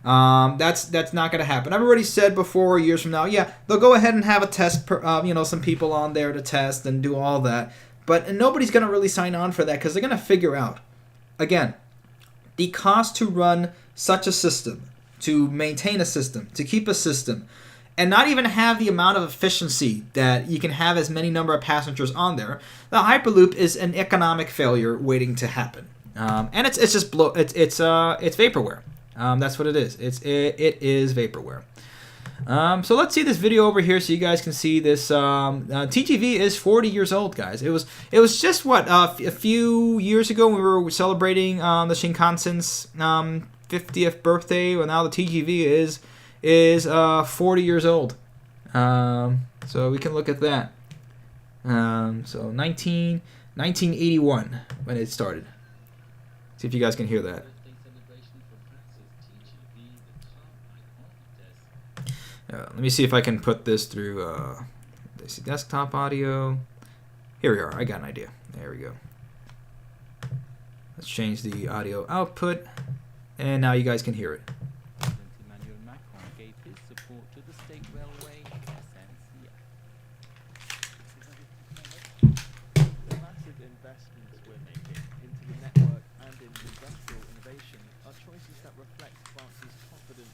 that's not going to happen. I've already said before, years from now, yeah, they'll go ahead and have a test. Some people on there to test and do all that, but nobody's going to really sign on for that because they're going to figure out, again, the cost to run such a system, to maintain a system, to keep a system, and not even have the amount of efficiency that you can have as many number of passengers on there. The Hyperloop is an economic failure waiting to happen, and it's just it's vaporware. That's what it is. It is vaporware. So let's see this video over here so you guys can see this. TGV is 40 years old, guys. It was just what a few years ago when we were celebrating the Shinkansen's 50th birthday. Well, now the TGV is 40 years old. So we can look at that. So 1981 when it started. See if you guys can hear that. Let me see if I can put this through this desktop audio. Here we are. I got an idea. There we go. Let's change the audio output, and now you guys can hear it. Gave his support to the state railway SNCF. The massive investments we're making into the network and in industrial innovation are choices that reflect France's confidence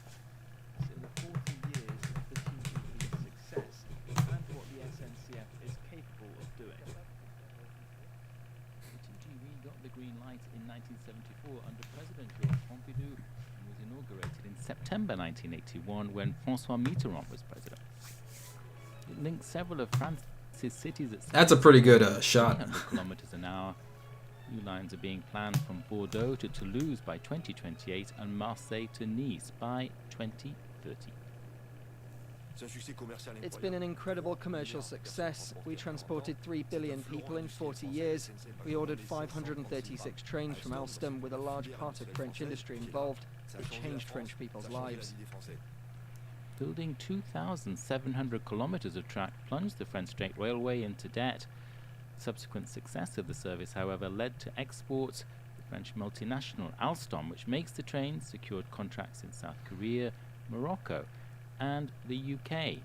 in the 40 years of the TGV's success and what the SNCF is capable of doing. The TGV got the green light in 1974 under President Georges Pompidou and was inaugurated in September 1981 when François Mitterrand was president. It linked several of France's mixes cities at That's a pretty good shot. 300 kilometers an hour. New lines are being planned from Bordeaux to Toulouse by 2028 and Marseille to Nice by 2030. It's been an incredible commercial success. We transported 3 billion people in 40 years. We ordered 536 trains from Alstom with a large part of French industry involved. It changed French people's lives. Building 2,700 kilometers of track plunged the French State Railway into debt. Subsequent success of the service, however, led to exports. The French multinational Alstom, which makes the trains, secured contracts in South Korea, Morocco, and the UK.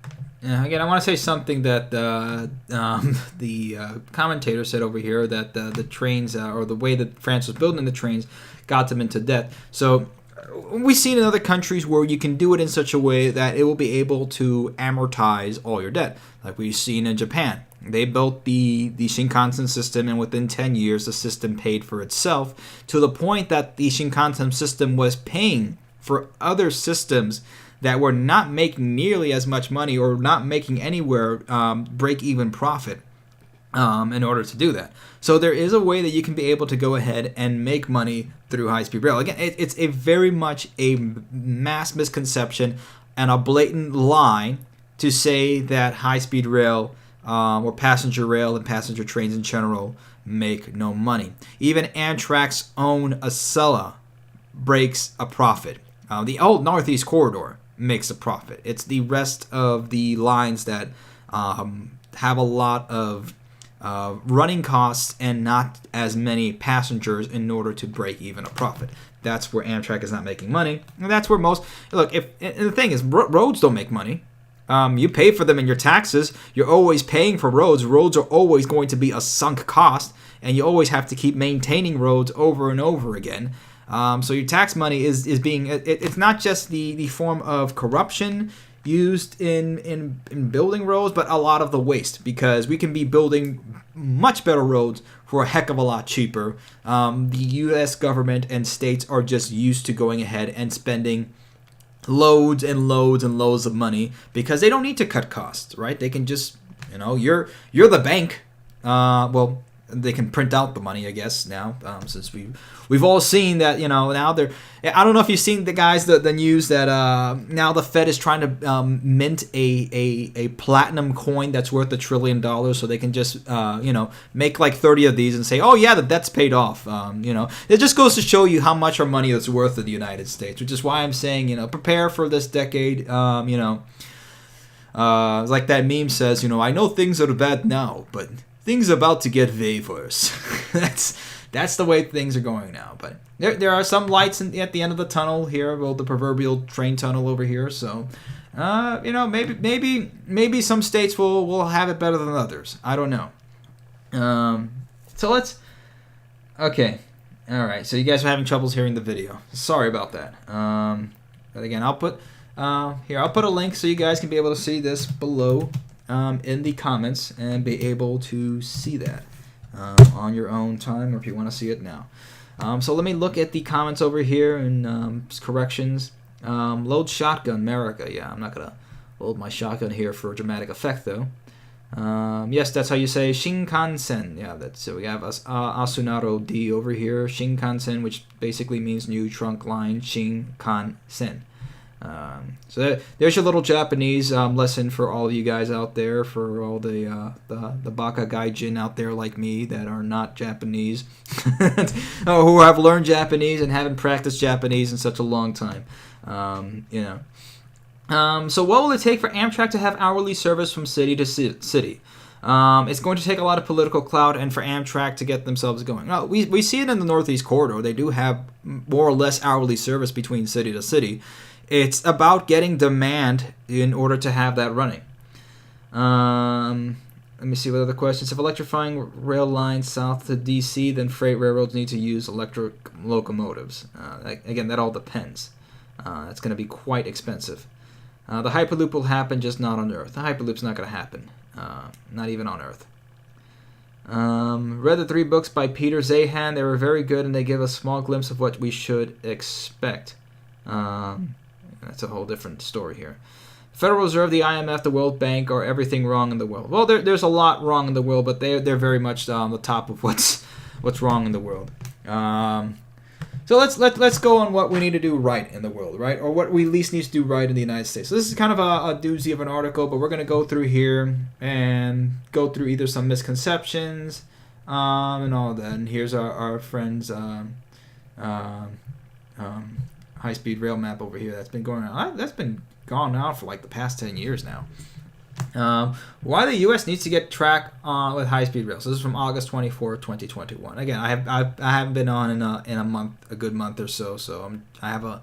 Again, I want to say something that the commentator said over here, that the trains, or the way that France was building the trains, got them into debt. So we've seen in other countries where you can do it in such a way that it will be able to amortize all your debt, like we've seen in Japan. They built the Shinkansen system, and within 10 years, the system paid for itself, to the point that the Shinkansen system was paying for other systems that were not making nearly as much money, or not making anywhere break-even profit in order to do that. So there is a way that you can be able to go ahead and make money through high-speed rail. Again, it's a very much a mass misconception and a blatant lie to say that high-speed rail or passenger rail and passenger trains in general make no money. Even Amtrak's own Acela breaks a profit. The old Northeast Corridor makes a profit. It's the rest of the lines that have a lot of running costs and not as many passengers in order to break even a profit. That's where Amtrak is not making money. And that's where most... Look, and the thing is, roads don't make money. You pay for them in your taxes. You're always paying for roads. Roads are always going to be a sunk cost, and you always have to keep maintaining roads over and over again. So your tax money is being... It's not just the form of corruption used in building roads, but a lot of the waste, because we can be building much better roads for a heck of a lot cheaper. The U.S. government and states are just used to going ahead and spending loads and loads and loads of money because they don't need to cut costs, right? They can just, you're the bank. Well, they can print out the money, I guess, now, since we've all seen that, now they're... I don't know if you've seen the news that now the Fed is trying to mint a platinum coin that's worth $1 trillion, so they can just, make like 30 of these and say, oh yeah, the debt's paid off. It just goes to show you how much our money is worth in the United States, which is why I'm saying, prepare for this decade, like that meme says, I know things are bad now, but things are about to get way worse. That's the way things are going now. But there are some lights at the end of the tunnel here, well, the proverbial train tunnel over here. So, maybe some states will have it better than others. I don't know. So let's. Okay, all right. So you guys are having troubles hearing the video. Sorry about that. But again, I'll put a link so you guys can be able to see this below. In the comments and be able to see that on your own time, or if you want to see it now. So let me look at the comments over here and corrections. Load shotgun, America. Yeah, I'm not going to load my shotgun here for dramatic effect, though. Yes, that's how you say Shinkansen. Yeah, so we have Asunaro D over here. Shinkansen, which basically means new trunk line, Shinkansen. So there's your little Japanese lesson for all of you guys out there, for all the Baka Gaijin out there like me that are not Japanese, who have learned Japanese and haven't practiced Japanese in such a long time. So what will it take for Amtrak to have hourly service from city to city? It's going to take a lot of political clout and for Amtrak to get themselves going. Now, we see it in the Northeast Corridor. They do have more or less hourly service between city to city. It's about getting demand in order to have that running. Let me see what other questions. If electrifying rail lines south to DC, then freight railroads need to use electric locomotives. Again, that all depends. That's going to be quite expensive. The Hyperloop will happen, just not on Earth. The Hyperloop's not going to happen. Not even on Earth. Read the 3 books by Peter Zahan. They were very good, and they give a small glimpse of what we should expect. That's a whole different story here. Federal Reserve, the IMF, the World Bank are everything wrong in the world. Well, there's a lot wrong in the world, but they're very much on the top of what's wrong in the world. So let's go on what we need to do right in the world, right? Or what we at least need to do right in the United States. So this is kind of a doozy of an article, but we're going to go through here and go through either some misconceptions and all of that. And here's our friend's high-speed rail map over here that's been going on. That's been gone on for like the past 10 years now. Why the U.S. needs to get track with high-speed rail. So this is from August 24, 2021. Again, I haven't been on in a good month or so. So I have a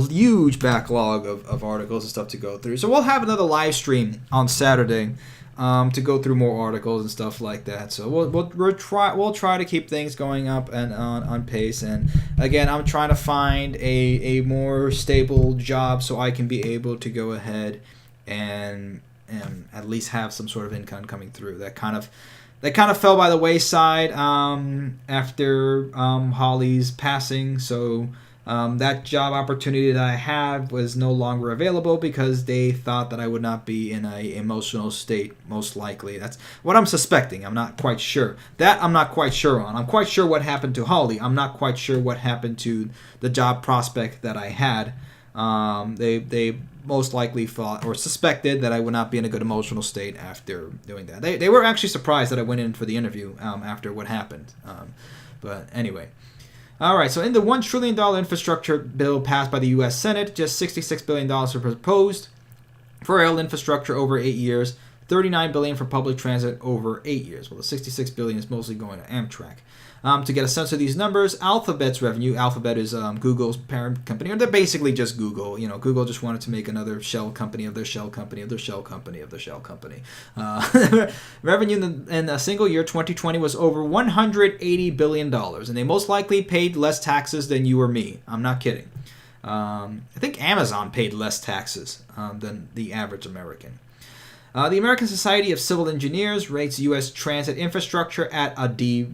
huge backlog of articles and stuff to go through. So we'll have another live stream on Saturday to go through more articles and stuff like that. So we'll try to keep things going up and on pace. And again, I'm trying to find a more stable job so I can be able to go ahead and at least have some sort of income coming through. That kind of fell by the wayside after Holly's passing. So that job opportunity that I had was no longer available because they thought that I would not be in an emotional state, most likely. That's what I'm suspecting. I'm not quite sure. That I'm not quite sure on. I'm quite sure what happened to Holly. I'm not quite sure what happened to the job prospect that I had. They most likely thought or suspected that I would not be in a good emotional state after doing that. They were actually surprised that I went in for the interview after what happened. But anyway. All right, so in the $1 trillion infrastructure bill passed by the U.S. Senate, just $66 billion were proposed for rail infrastructure over 8 years, $39 billion for public transit over 8 years. Well, the $66 billion is mostly going to Amtrak. To get a sense of these numbers, Alphabet's revenue, Alphabet is Google's parent company, or they're basically just Google. You know, Google just wanted to make another shell company of their shell company of their shell company of their shell company. Revenue in a single year, 2020, was over $180 billion, and they most likely paid less taxes than you or me. I'm not kidding. I think Amazon paid less taxes than the average American. The American Society of Civil Engineers rates U.S. transit infrastructure at a D-,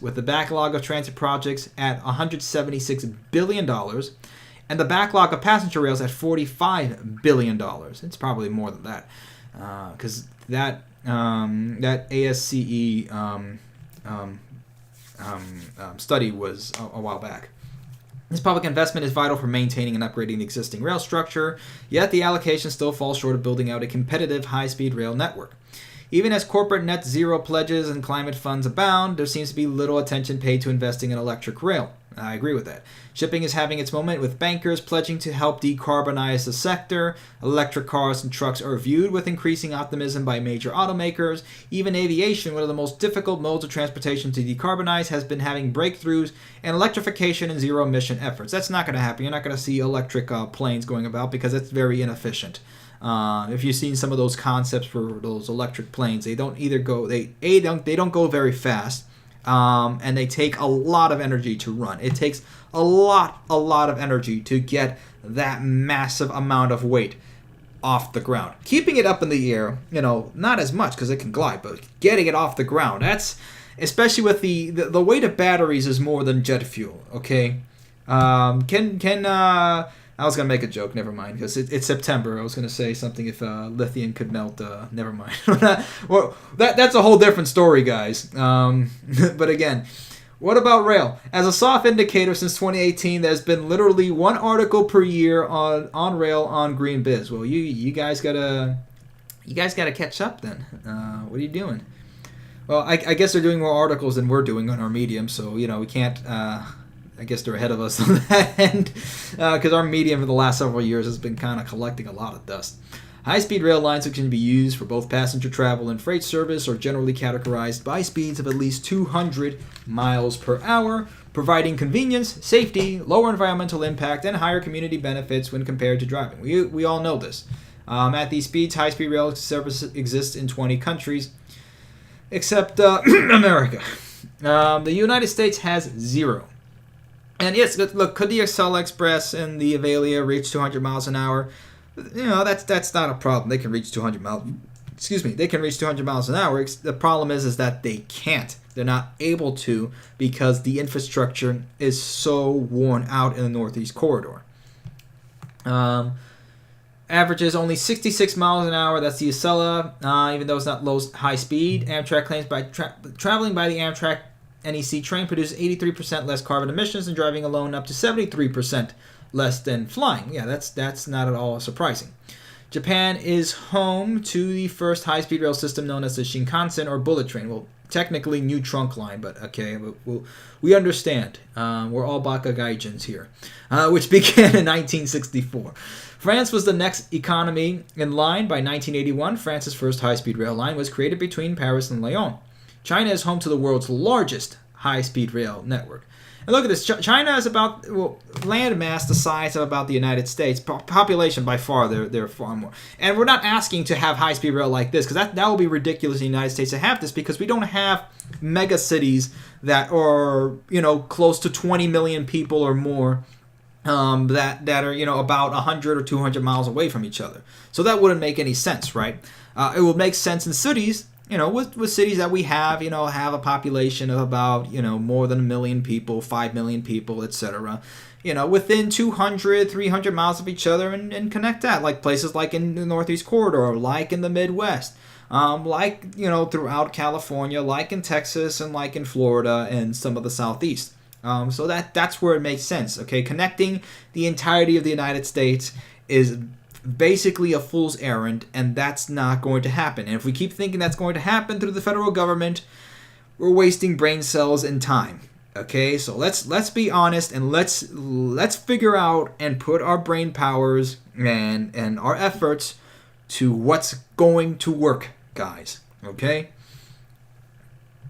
with the backlog of transit projects at $176 billion and the backlog of passenger rails at $45 billion. It's probably more than that because that ASCE study was a while back. This public investment is vital for maintaining and upgrading the existing rail structure, yet the allocation still falls short of building out a competitive high-speed rail network. Even as corporate net zero pledges and climate funds abound, there seems to be little attention paid to investing in electric rail. I agree with that. Shipping is having its moment with bankers pledging to help decarbonize the sector. Electric cars and trucks are viewed with increasing optimism by major automakers. Even aviation, one of the most difficult modes of transportation to decarbonize, has been having breakthroughs in electrification and zero-emission efforts. That's not going to happen. You're not going to see electric planes going about because it's very inefficient. If you've seen some of those concepts for those electric planes, they don't go very fast. And they take a lot of energy to run. It takes a lot of energy to get that massive amount of weight off the ground. Keeping it up in the air, not as much because it can glide, but getting it off the ground, that's, especially with the weight of batteries is more than jet fuel, okay? I was going to make a joke, never mind, because it's September. I was going to say something if lithium could melt, never mind. Well, that's a whole different story, guys. But again, what about rail? As a soft indicator since 2018, there's been literally one article per year on rail on Green Biz. Well, you guys gotta catch up then. What are you doing? Well, I guess they're doing more articles than we're doing on our Medium, so we can't. I guess they're ahead of us on that end because our Medium for the last several years has been kind of collecting a lot of dust. High-speed rail lines that can be used for both passenger travel and freight service are generally categorized by speeds of at least 200 miles per hour, providing convenience, safety, lower environmental impact, and higher community benefits when compared to driving. We all know this. At these speeds, high-speed rail service exists in 20 countries, except America. The United States has 0. And yes, look, could the Excel Express and the Avalia reach 200 miles an hour? That's not a problem. They can reach 200 miles. They can reach 200 miles an hour. The problem is that they can't. They're not able to because the infrastructure is so worn out in the Northeast Corridor. averages only 66 miles an hour. That's the Acela, even though it's not high speed. Amtrak claims by traveling by the Amtrak NEC train produces 83% less carbon emissions, and driving alone up to 73% less than flying. Yeah, that's not at all surprising. Japan is home to the first high-speed rail system known as the Shinkansen or bullet train. Well, technically new trunk line, but okay, we understand. We're all Bakagaijins here, which began in 1964. France was the next economy in line. By 1981, France's first high-speed rail line was created between Paris and Lyon. China is home to the world's largest high-speed rail network. And look at this. China is about, land mass the size of about the United States. Population by far, they're far more. And we're not asking to have high-speed rail like this, because that will be ridiculous in the United States to have this, because we don't have mega cities that are, close to 20 million people or more, that are, about 100 or 200 miles away from each other. So that wouldn't make any sense, right? It would make sense in cities, with cities that we have, have a population of about, more than 1 million people, 5 million people, etc. Within 200, 300 miles of each other, and connect that, like places like in the Northeast Corridor, like in the Midwest, like, throughout California, like in Texas, and like in Florida, and some of the Southeast. So that's where it makes sense, okay? Connecting the entirety of the United States is basically a fool's errand, and that's not going to happen. And if we keep thinking that's going to happen through the federal government, we're wasting brain cells and time. Okay, so let's be honest, and let's figure out and put our brain powers and our efforts to what's going to work, guys. Okay.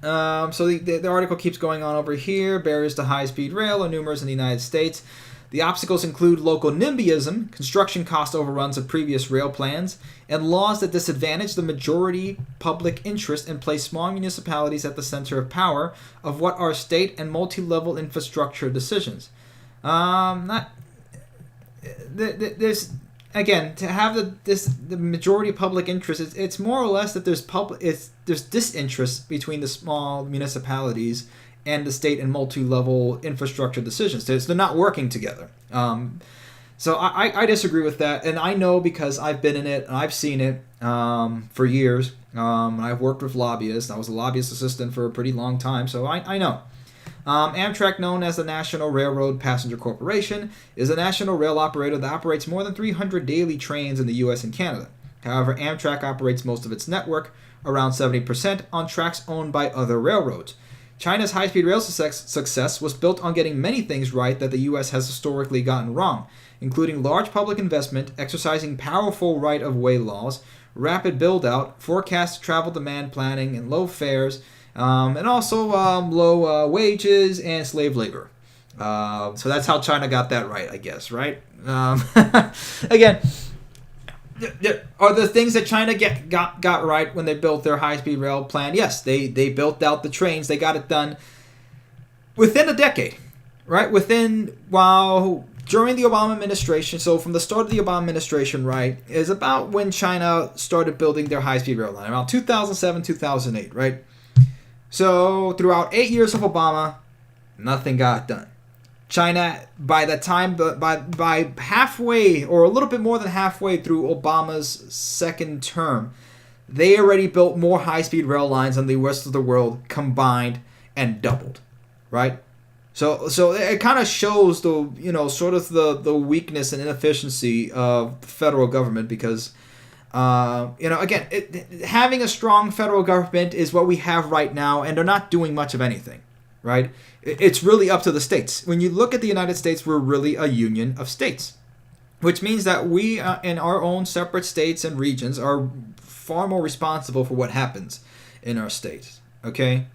So the article keeps going on over here. Barriers to high-speed rail are numerous in the United States. The obstacles include local NIMBYism, construction cost overruns of previous rail plans, and laws that disadvantage the majority public interest and place small municipalities at the center of power of what are state and multi-level infrastructure decisions. There's again, to have the majority public interest, it's more or less that there's disinterest between the small municipalities and the state and multi-level infrastructure decisions. They're not working together. So I disagree with that, and I know because I've been in it and I've seen it for years. I've worked with lobbyists. I was a lobbyist assistant for a pretty long time, so I know. Amtrak, known as the National Railroad Passenger Corporation, is a national rail operator that operates more than 300 daily trains in the U.S. and Canada. However, Amtrak operates most of its network, around 70%, on tracks owned by other railroads. China's high-speed rail success was built on getting many things right that the U.S. has historically gotten wrong, including large public investment, exercising powerful right-of-way laws, rapid build-out, forecast travel demand planning, and low fares, and also low wages and slave labor. So that's how China got that right, I guess, right? Again, are the things that China got right when they built their high-speed rail plan? Yes, they built out the trains. They got it done within a decade, right? During the Obama administration, so from the start of the Obama administration, right, is about when China started building their high-speed rail line, around 2007, 2008, right? So throughout 8 years of Obama, nothing got done. China, by the time, by halfway or a little bit more than halfway through Obama's second term, they already built more high-speed rail lines than the rest of the world combined and doubled, right? So it kind of shows the weakness and inefficiency of the federal government, because again, having a strong federal government is what we have right now, and they're not doing much of anything, right? It's really up to the states. When you look at the United States, we're really a union of states, which means that we, in our own separate states and regions, are far more responsible for what happens in our states, okay?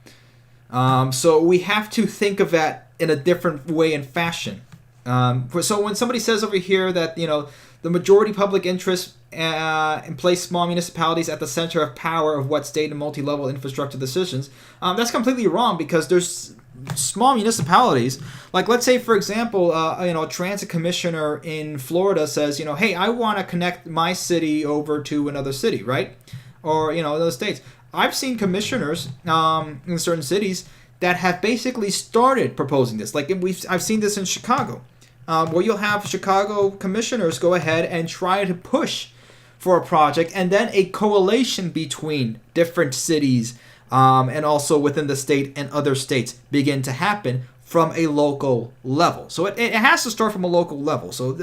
So we have to think of that in a different way and fashion. So when somebody says over here that, the majority public interest and place small municipalities at the center of power of what state and multi-level infrastructure decisions, that's completely wrong, because there's small municipalities, like let's say for example, a transit commissioner in Florida says, hey, I want to connect my city over to another city, right? Or those states. I've seen commissioners in certain cities that have basically started proposing this. Like I've seen this in Chicago. well, you'll have Chicago commissioners go ahead and try to push for a project, and then a coalition between different cities and also within the state and other states begin to happen from a local level. So it has to start from a local level. So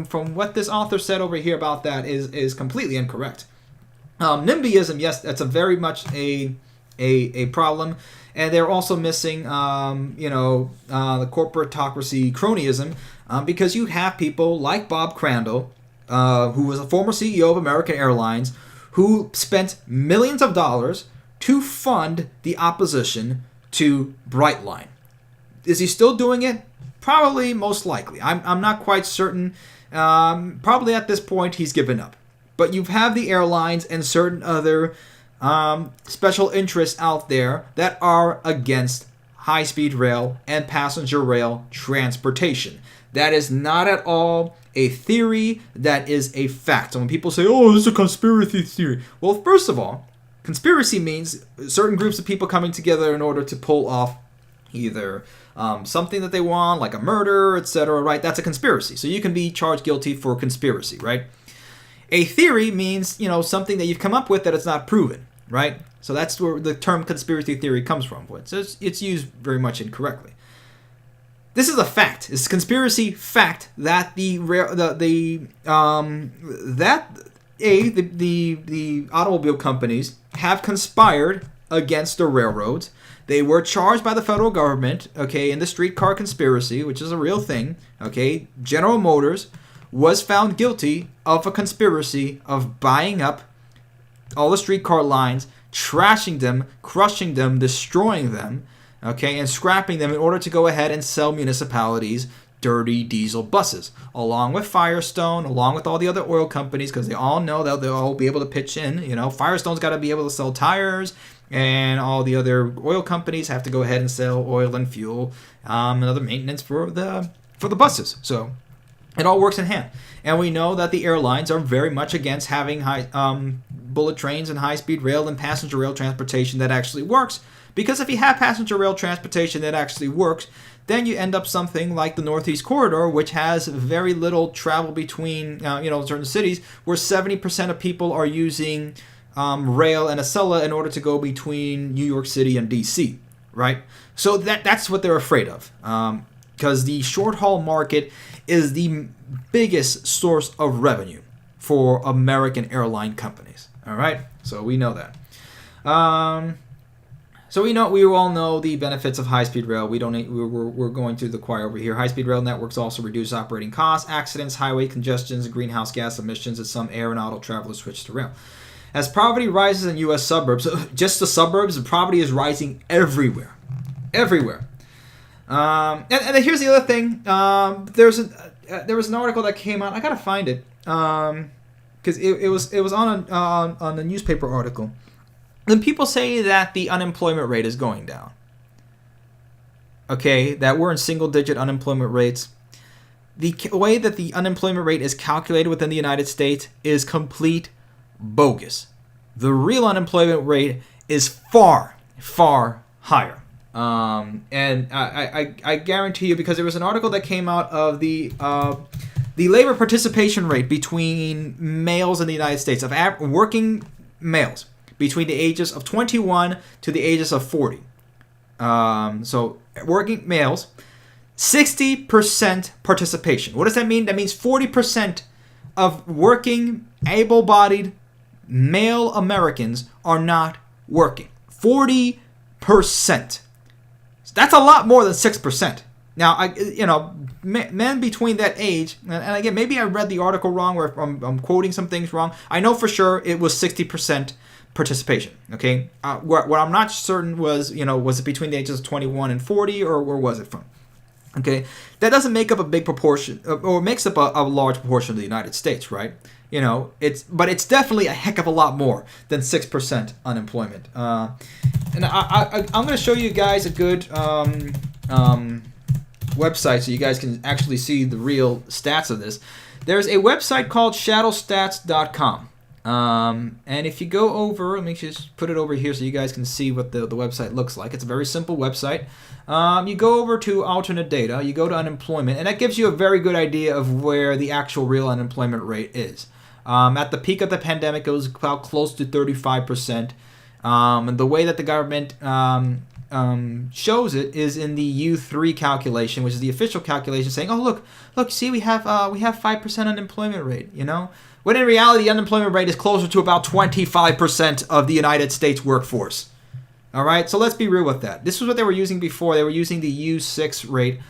from what this author said over here about that is completely incorrect. NIMBYism, yes, that's a very much a problem, and they're also missing, the corporatocracy cronyism, because you have people like Bob Crandall, who was a former CEO of American Airlines, who spent millions of dollars to fund the opposition to Brightline. Is he still doing it? Probably, most likely. I'm not quite certain. Probably at this point he's given up. But you have the airlines and certain other special interests out there that are against high-speed rail and passenger rail transportation. That is not at all a theory. That is a fact. So when people say, oh, this is a conspiracy theory. Well, first of all, conspiracy means certain groups of people coming together in order to pull off either something that they want, like a murder, etc., right? That's a conspiracy. So you can be charged guilty for conspiracy, right? A theory means, something that you've come up with that it's not proven, right? So that's where the term conspiracy theory comes from. It's used very much incorrectly. This is a fact. It's a conspiracy fact that the automobile companies have conspired against the railroads. They were charged by the federal government, okay, in the streetcar conspiracy, which is a real thing, okay. General Motors was found guilty of a conspiracy of buying up all the streetcar lines, trashing them, crushing them, destroying them, okay, and scrapping them in order to go ahead and sell municipalities dirty diesel buses, along with Firestone, along with all the other oil companies, because they all know that they'll all be able to pitch in. Firestone's got to be able to sell tires, and all the other oil companies have to go ahead and sell oil and fuel and other maintenance for the buses. So it all works in hand. And we know that the airlines are very much against having bullet trains and high-speed rail and passenger rail transportation that actually works. Because if you have passenger rail transportation that actually works, then you end up something like the Northeast Corridor, which has very little travel between certain cities, where 70% of people are using rail and Acela in order to go between New York City and D.C., right? So that's what they're afraid of. Because the short-haul market is the biggest source of revenue for American airline companies. All right, so we know that. So we all know the benefits of high-speed rail. We're going through the choir over here. High-speed rail networks also reduce operating costs, accidents, highway congestions, greenhouse gas emissions, as some air and auto travelers switch to rail. As poverty rises in U.S. suburbs, just the suburbs, poverty is rising everywhere. Everywhere. And here's the other thing. There was an article that came out. I gotta find it because it was on a newspaper article. And people say that the unemployment rate is going down. Okay, that we're in single-digit unemployment rates. The way that the unemployment rate is calculated within the United States is complete bogus. The real unemployment rate is far, far higher. And I guarantee you, because there was an article that came out of the labor participation rate between males in the United States, of working males between the ages of 21 to the ages of 40. So working males, 60% participation. What does that mean? That means 40% of working, able-bodied male Americans are not working. 40%. That's a lot more than 6%. Now, men between that age, and again, maybe I read the article wrong, or I'm quoting some things wrong. I know for sure it was 60% participation. Okay, what I'm not certain was, was it between the ages of 21 and 40, or where was it from? Okay, that doesn't make up a big proportion, or makes up a large proportion of the United States, right? But it's definitely a heck of a lot more than 6% unemployment. And I'm going to show you guys a good website so you guys can actually see the real stats of this. There's a website called shadowstats.com. And if you go over, let me just put it over here so you guys can see what the website looks like. It's a very simple website. You go over to alternate data, you go to unemployment, and that gives you a very good idea of where the actual real unemployment rate is. At the peak of the pandemic, it was about close to 35%. And the way that the government shows it is in the U3 calculation, which is the official calculation, saying, "Oh, look, see, we have 5% unemployment rate." You know, when in reality, the unemployment rate is closer to about 25% of the United States workforce. All right, so let's be real with that. This was what they were using before. They were using the U6 rate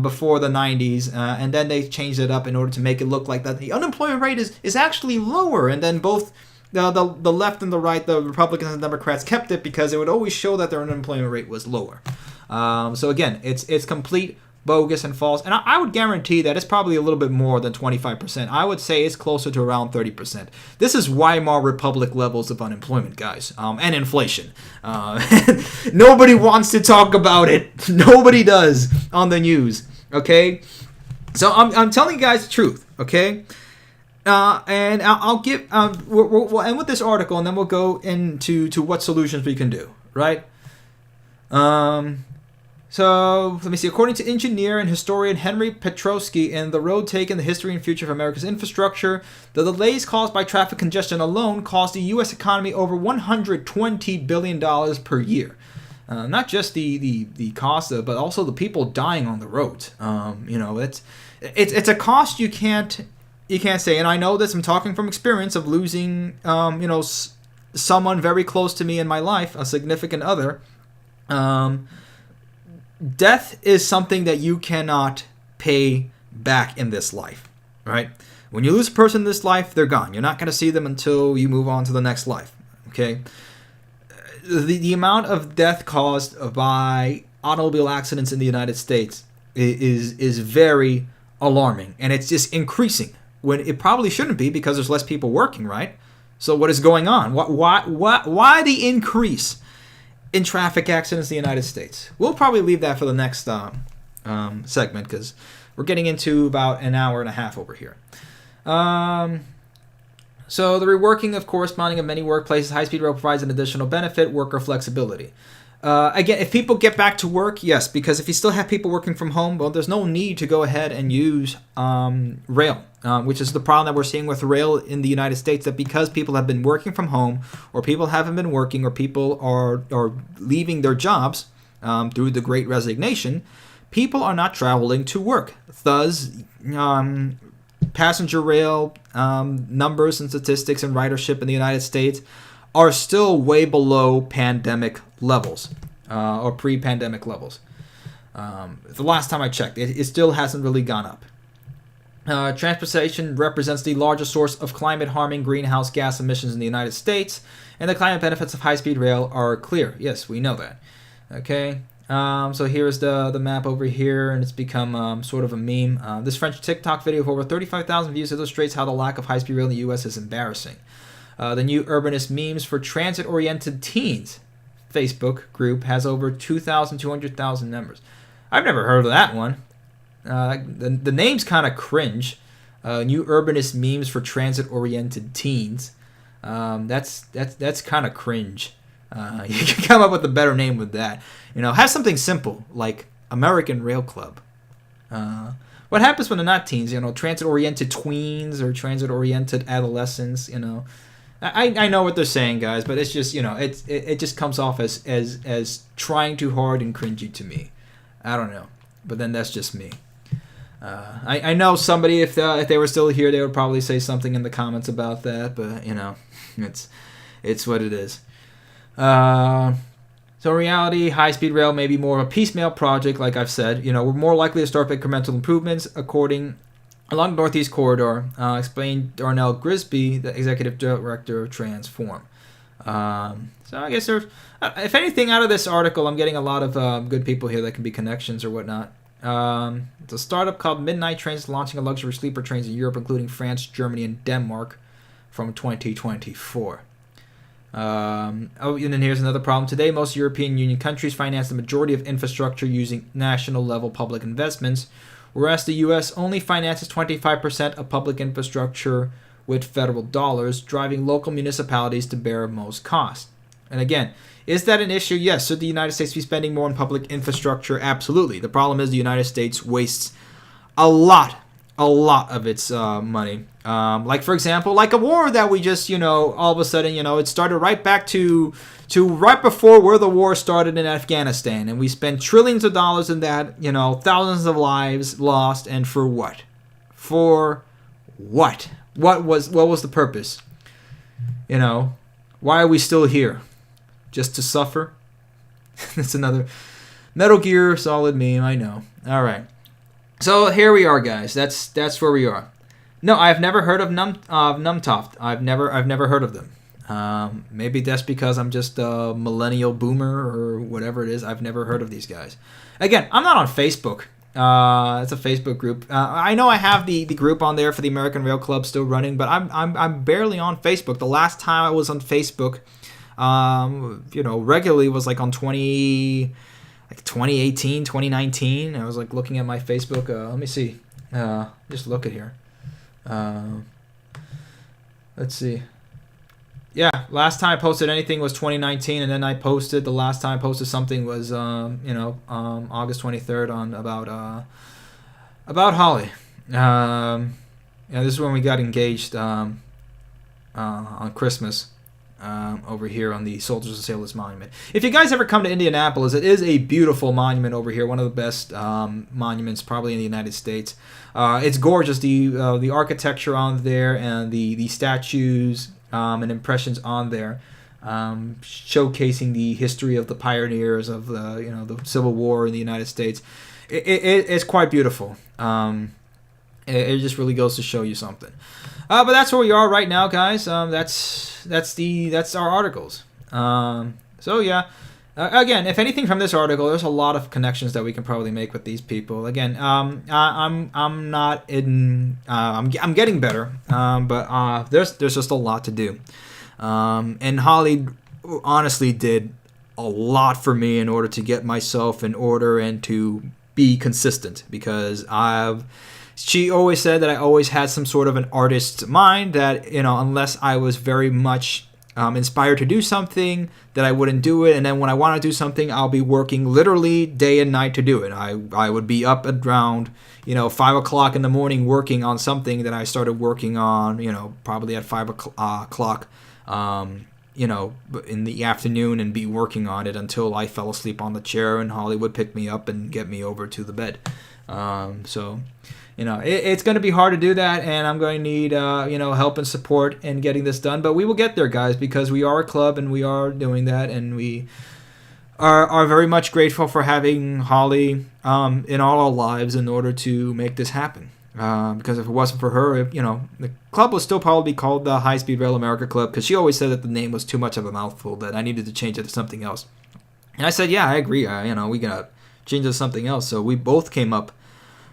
before the 90s, and then they changed it up in order to make it look like that the unemployment rate is actually lower, and then both the left and the right, the Republicans and Democrats, kept it because it would always show that their unemployment rate was lower. So again, it's complete bogus and false, and I would guarantee that it's probably a little bit more than 25%. I would say it's closer to around 30%. This is Weimar Republic levels of unemployment, guys, and inflation. Nobody wants to talk about it. Nobody does on the news. Okay, so I'm telling you guys the truth. Okay. And I'll give. We'll end with this article, and then we'll go into what solutions we can do. Right. So let me see. According to engineer and historian Henry Petrosky in The Road Taken: The History and Future of America's Infrastructure, the delays caused by traffic congestion alone cost the U.S. economy over $120 billion per year. Not just the cost of, but also the people dying on the roads. It's a cost you can't say, and I know this. I'm talking from experience of losing, someone very close to me in my life, a significant other. Death is something that you cannot pay back in this life, right? When you lose a person in this life, they're gone. You're not going to see them until you move on to the next life, okay? The amount of death caused by automobile accidents in the United States is very alarming, and it's just increasing when it probably shouldn't be because there's less people working, right? So what is going on? Why the increase in traffic accidents in the United States? We'll probably leave that for the next segment because we're getting into about an hour and a half over here. So the reworking of corresponding of many workplaces, high-speed rail provides an additional benefit, worker flexibility. Again, if people get back to work, yes, because if you still have people working from home, well, there's no need to go ahead and use rail, which is the problem that we're seeing with rail in the United States, that because people have been working from home, or people haven't been working, or people are leaving their jobs through the Great Resignation, people are not traveling to work. Thus, passenger rail numbers and statistics and ridership in the United States are still way below pandemic levels, or pre-pandemic levels. The last time I checked, it still hasn't really gone up. Transportation represents the largest source of climate-harming greenhouse gas emissions in the United States, and the climate benefits of high-speed rail are clear. Yes, we know that. Okay, so here's the map over here, and it's become sort of a meme. This French TikTok video of over 35,000 views illustrates how the lack of high-speed rail in the U.S. is embarrassing. The new urbanist memes for transit-oriented teens Facebook group has over 200,000 members. I've never heard of that one. The name's kind of cringe. New urbanist memes for transit-oriented teens. That's kind of cringe. You can come up with a better name with that. Have something simple like American Rail Club. What happens when they're not teens? Transit-oriented tweens or transit-oriented adolescents. I know what they're saying, guys, but it's just it just comes off as trying too hard and cringy to me. I don't know, but then that's just me. I know somebody, if they were still here, they would probably say something in the comments about that, but it's what it is. So in reality, high-speed rail may be more of a piecemeal project, like I've said. We're more likely to start with incremental improvements along the Northeast Corridor, explained Darnell Grisby, the executive director of Transform. So I guess there's, if anything, out of this article, I'm getting a lot of good people here that can be connections or whatnot. It's a startup called Midnight Trains launching a luxury sleeper trains in Europe, including France, Germany, and Denmark from 2024. And then here's another problem. Today, most European Union countries finance the majority of infrastructure using national-level public investments, whereas the U.S. only finances 25% of public infrastructure with federal dollars, driving local municipalities to bear most costs. And again, is that an issue? Yes. Should the United States be spending more on public infrastructure? Absolutely. The problem is the United States wastes a lot of its money. Like, for example, like a war that we just, all of a sudden, it started right back to right before where the war started in Afghanistan. And we spent trillions of dollars in that, thousands of lives lost. And for what? For what? What was the purpose? Why are we still here? Just to suffer? That's another Metal Gear Solid meme, I know. All right. So here we are, guys. That's where we are. No, I've never heard of Numtoft. I've never heard of them. Maybe that's because I'm just a millennial boomer or whatever it is. I've never heard of these guys. Again, I'm not on Facebook. It's a Facebook group. I know I have the group on there for the American Rail Club still running, but I'm barely on Facebook. The last time I was on Facebook, regularly was like on 2018, 2019. I was like looking at my Facebook. Let me see. Just look at here. Let's see. Yeah, last time I posted anything was 2019, and then the last time I posted something was August 23rd on about Holly. This is when we got engaged on Christmas. Over here on the Soldiers and Sailors Monument. If you guys ever come to Indianapolis, it is a beautiful monument over here. One of the best monuments probably in the United States. It's gorgeous. The architecture on there and the statues and impressions on there, showcasing the history of the pioneers of the Civil War in the United States. It's quite beautiful. It just really goes to show you something. But that's where we are right now, guys. That's our articles. So yeah. Again, if anything from this article, there's a lot of connections that we can probably make with these people. Again, I'm not in. I'm getting better. But there's just a lot to do. And Holly honestly did a lot for me in order to get myself in order and to be consistent, because she always said that I always had some sort of an artist's mind, that, unless I was very much inspired to do something, that I wouldn't do it. And then when I want to do something, I'll be working literally day and night to do it. I would be up at around, 5 o'clock in the morning working on something that I started working on, probably at 5 o'clock, in the afternoon, and be working on it until I fell asleep on the chair, and Holly would pick me up and get me over to the bed. It's going to be hard to do that, and I'm going to need, help and support in getting this done. But we will get there, guys, because we are a club, and we are doing that, and we are very much grateful for having Holly in all our lives in order to make this happen. Because if it wasn't for her, the club would still probably be called the High Speed Rail America Club, because she always said that the name was too much of a mouthful, that I needed to change it to something else. And I said, yeah, I agree. We got to change it to something else. So we both came up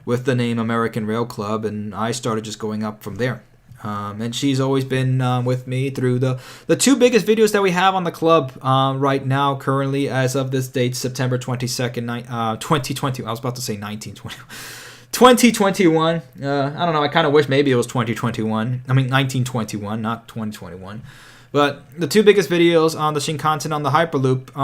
with the name American Rail Club, and I started just going up from there. And she's always been with me through the two biggest videos that we have on the club right now, currently, as of this date, September 22nd, 2020. I was about to say 1920. 2021. I don't know. I kind of wish maybe it was 2021. I mean, 1921, not 2021. But the two biggest videos on the Shinkansen on the Hyperloop,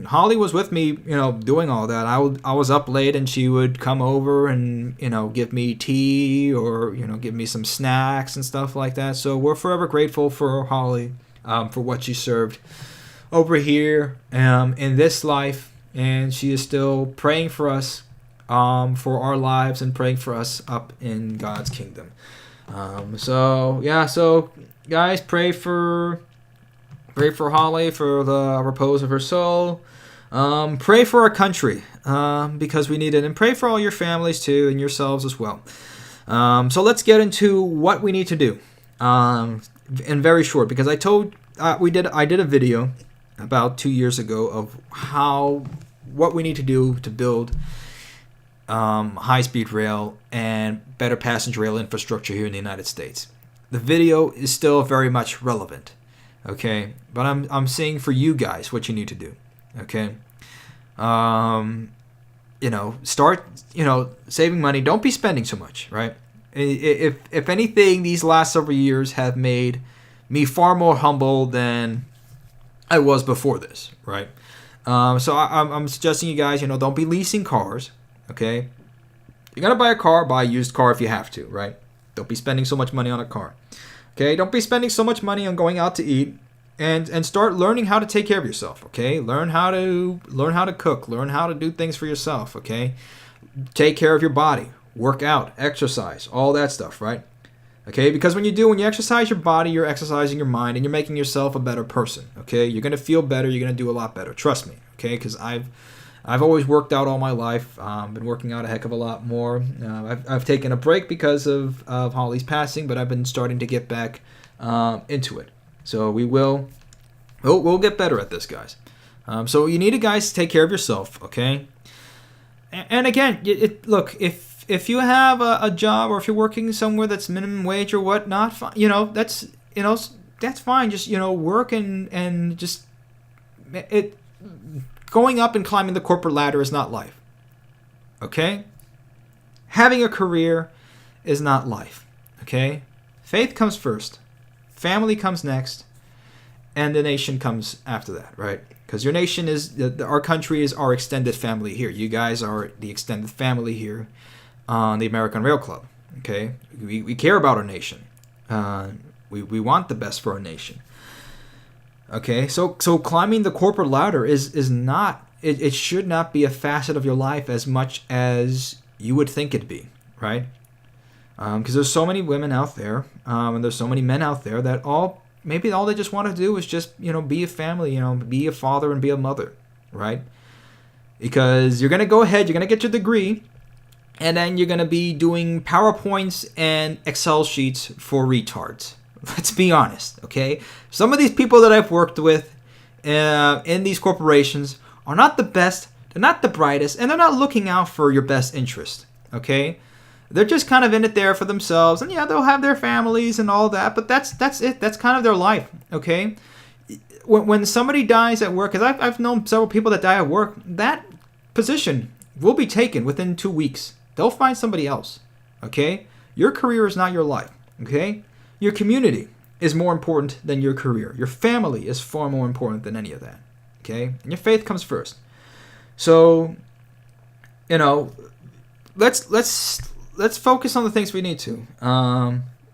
Holly was with me, doing all that. I was up late, and she would come over and, give me tea or, give me some snacks and stuff like that. So we're forever grateful for Holly, for what she served over here in this life. And she is still praying for us, for our lives, and praying for us up in God's kingdom. So guys, pray for Holly, for the repose of her soul. Pray for our country, because we need it, and pray for all your families too, and yourselves as well. So let's get into what we need to do, and very short, because I did a video about 2 years ago of what we need to do to build high-speed rail and better passenger rail infrastructure here in the United States. The video is still very much relevant, okay? But I'm saying for you guys what you need to do, okay? Start, saving money. Don't be spending so much, right? If anything, these last several years have made me far more humble than I was before this, right? So I'm suggesting you guys, don't be leasing cars, okay? You're gonna buy a car, buy a used car if you have to, right? Don't be spending so much money on a car, okay? Don't be spending so much money on going out to eat, and start learning how to take care of yourself, okay? Learn how to cook, learn how to do things for yourself, okay? Take care of your body, work out, exercise, all that stuff, right? Okay, because when you exercise your body, you're exercising your mind, and you're making yourself a better person. Okay, you're gonna feel better. You're gonna do a lot better. Trust me. Okay, because I've always worked out all my life. Been working out a heck of a lot more. I've taken a break because of Holly's passing, but I've been starting to get back into it. So we'll get better at this, guys. So you need to, guys, take care of yourself. Okay, and again, look, if you have a job, or if you're working somewhere that's minimum wage or whatnot, that's fine. Just work and just going up and climbing the corporate ladder is not life. Okay? Having a career is not life. Okay? Faith comes first, family comes next, and the nation comes after that, right? Because your nation our country is our extended family here. You guys are the extended family here on the American Rail Club. Okay, we care about our nation. We want the best for our nation. Okay, so climbing the corporate ladder is not, it should not be a facet of your life as much as you would think it'd be, right? Because there's so many women out there, and there's so many men out there that maybe all they just want to do is just be a family, be a father and be a mother, right? Because you're gonna go ahead, you're gonna get your degree, and then you're going to be doing PowerPoints and Excel sheets for retards. Let's be honest, okay? Some of these people that I've worked with in these corporations are not the best, they're not the brightest, and they're not looking out for your best interest, okay? They're just kind of in it there for themselves, and yeah, they'll have their families and all that, but that's it. That's kind of their life, okay? When somebody dies at work, because I've known several people that die at work, that position will be taken within 2 weeks. They'll find somebody else, okay? Your career is not your life, okay? Your community is more important than your career. Your family is far more important than any of that, okay? And your faith comes first. So, let's focus on the things we need to.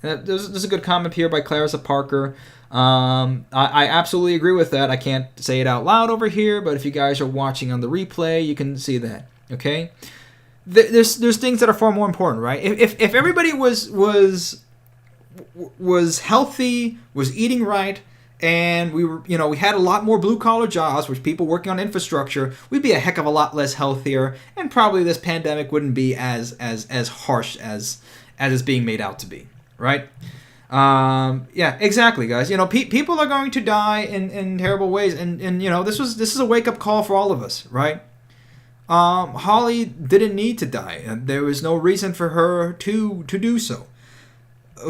There's a good comment here by Clarissa Parker. I absolutely agree with that. I can't say it out loud over here, but if you guys are watching on the replay, you can see that, okay? There's things that are far more important, right? If everybody was healthy, was eating right, and we had a lot more blue collar jobs, which people working on infrastructure, we'd be a heck of a lot less healthier, and probably this pandemic wouldn't be as harsh as it's being made out to be, right? Yeah, exactly, guys. People are going to die in terrible ways, and this is a wake up call for all of us, right? Holly didn't need to die, and there was no reason for her to do so.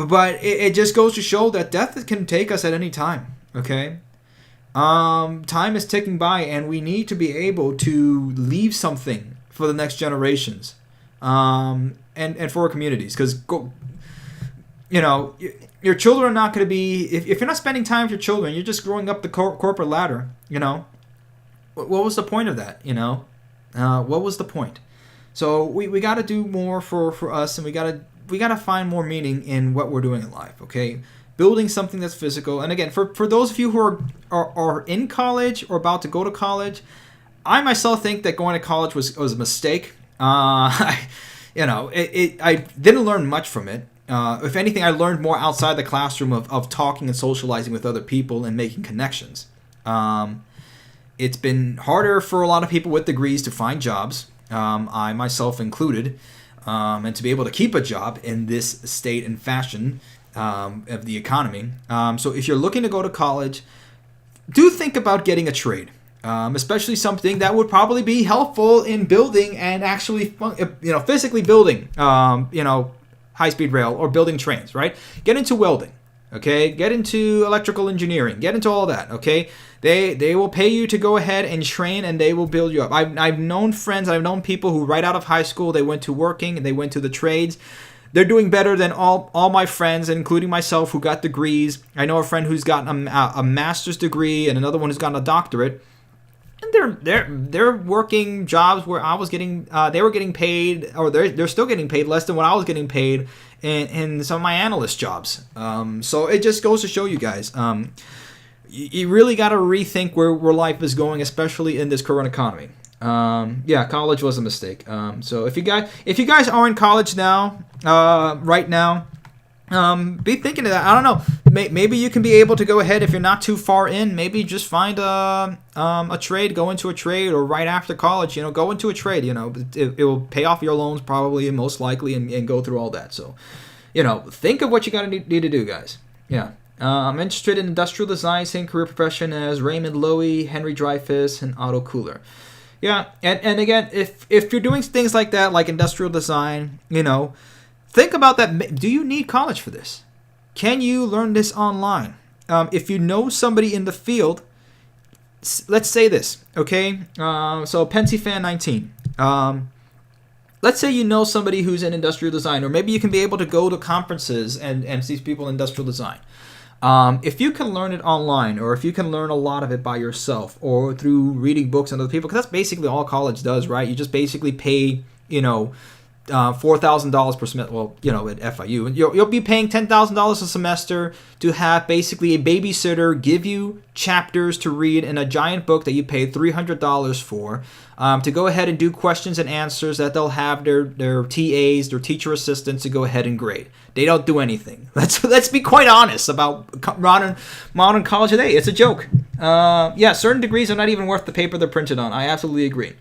But it just goes to show that death can take us at any time, okay? Time is ticking by, and we need to be able to leave something for the next generations, and for our communities. Because, your children are not going to be... If you're not spending time with your children, you're just growing up the corporate ladder, What was the point of that, What was the point? So we got to do more for us, and we got to find more meaning in what we're doing in life, okay? Building something that's physical. And again, for those of you who are in college or about to go to college, I myself think that going to college was a mistake. I didn't learn much from it. If anything, I learned more outside the classroom of talking and socializing with other people and making connections. It's been harder for a lot of people with degrees to find jobs, I myself included, and to be able to keep a job in this state and fashion of the economy. So if you're looking to go to college, do think about getting a trade, especially something that would probably be helpful in building and actually, physically building, high-speed rail or building trains, right? Get into welding. Okay, get into electrical engineering, get into all that, okay? They will pay you to go ahead and train, and they will build you up. I've known friends, I've known people who right out of high school, they went to working, and they went to the trades. they're doing better than all my friends, including myself, who got degrees. I know a friend who's gotten a master's degree and another one who's gotten a doctorate. And they're working jobs where I was getting they were getting paid, or they're still getting paid less than what I was getting paid in some of my analyst jobs. So it just goes to show you guys, you really got to rethink where life is going, especially in this current economy. College was a mistake. So if you guys are in college now, right now, be thinking of that. I don't know. Maybe you can be able to go ahead, if you're not too far in. Maybe just find a trade, go into a trade, or right after college, go into a trade. It will pay off your loans probably and most likely, and go through all that. So, think of what you gotta need to do, guys. Yeah. I'm interested in industrial design, same career profession as Raymond Loewy, Henry Dreyfuss, and Otto Kohler. Yeah, and again, if you're doing things like that, like industrial design, think about that. Do you need college for this? Can you learn this online? If you know somebody in the field, let's say this, okay? So Pensy Fan 19. Let's say you know somebody who's in industrial design, or maybe you can be able to go to conferences and see people in industrial design. If you can learn it online, or if you can learn a lot of it by yourself, or through reading books and other people, because that's basically all college does, right? You just basically pay, $4,000 per semester. Well, at FIU, you'll be paying $10,000 a semester to have basically a babysitter give you chapters to read in a giant book that you paid $300 for, to go ahead and do questions and answers that they'll have their TAs, their teacher assistants, to go ahead and grade. They don't do anything. Let's be quite honest about modern college today. It's a joke. Certain degrees are not even worth the paper they're printed on. I absolutely agree.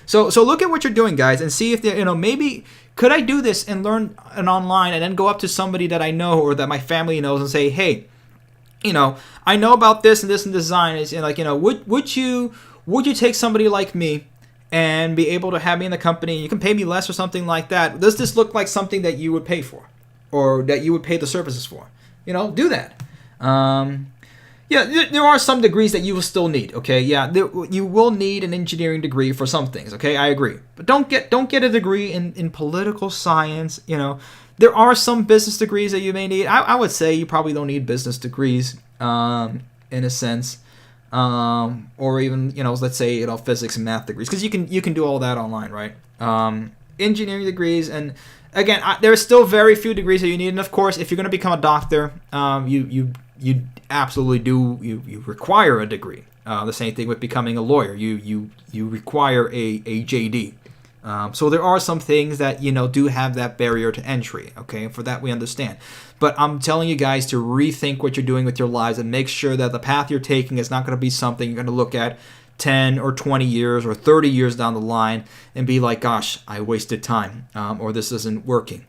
So look at what you're doing, guys, and see if maybe could I do this and learn an online, and then go up to somebody that I know or that my family knows and say, hey, I know about this and this and design. Is would you take somebody like me and be able to have me in the company? You can pay me less or something like that. Does this look like something that you would pay for, or that you would pay the services for? Do that. There are some degrees that you will still need, okay? Yeah, you will need an engineering degree for some things, okay? I agree. But don't get a degree in political science, There are some business degrees that you may need. I would say you probably don't need business degrees, in a sense. Or even, let's say, physics and math degrees. Because you can do all that online, right? Engineering degrees, and again, there are still very few degrees that you need. And of course, if you're going to become a doctor, you absolutely do. You require a degree. The same thing with becoming a lawyer. You require a JD. So there are some things that do have that barrier to entry. Okay, for that we understand. But I'm telling you guys to rethink what you're doing with your lives and make sure that the path you're taking is not going to be something you're going to look at 10 or 20 years or 30 years down the line and be like, gosh, I wasted time, or this isn't working.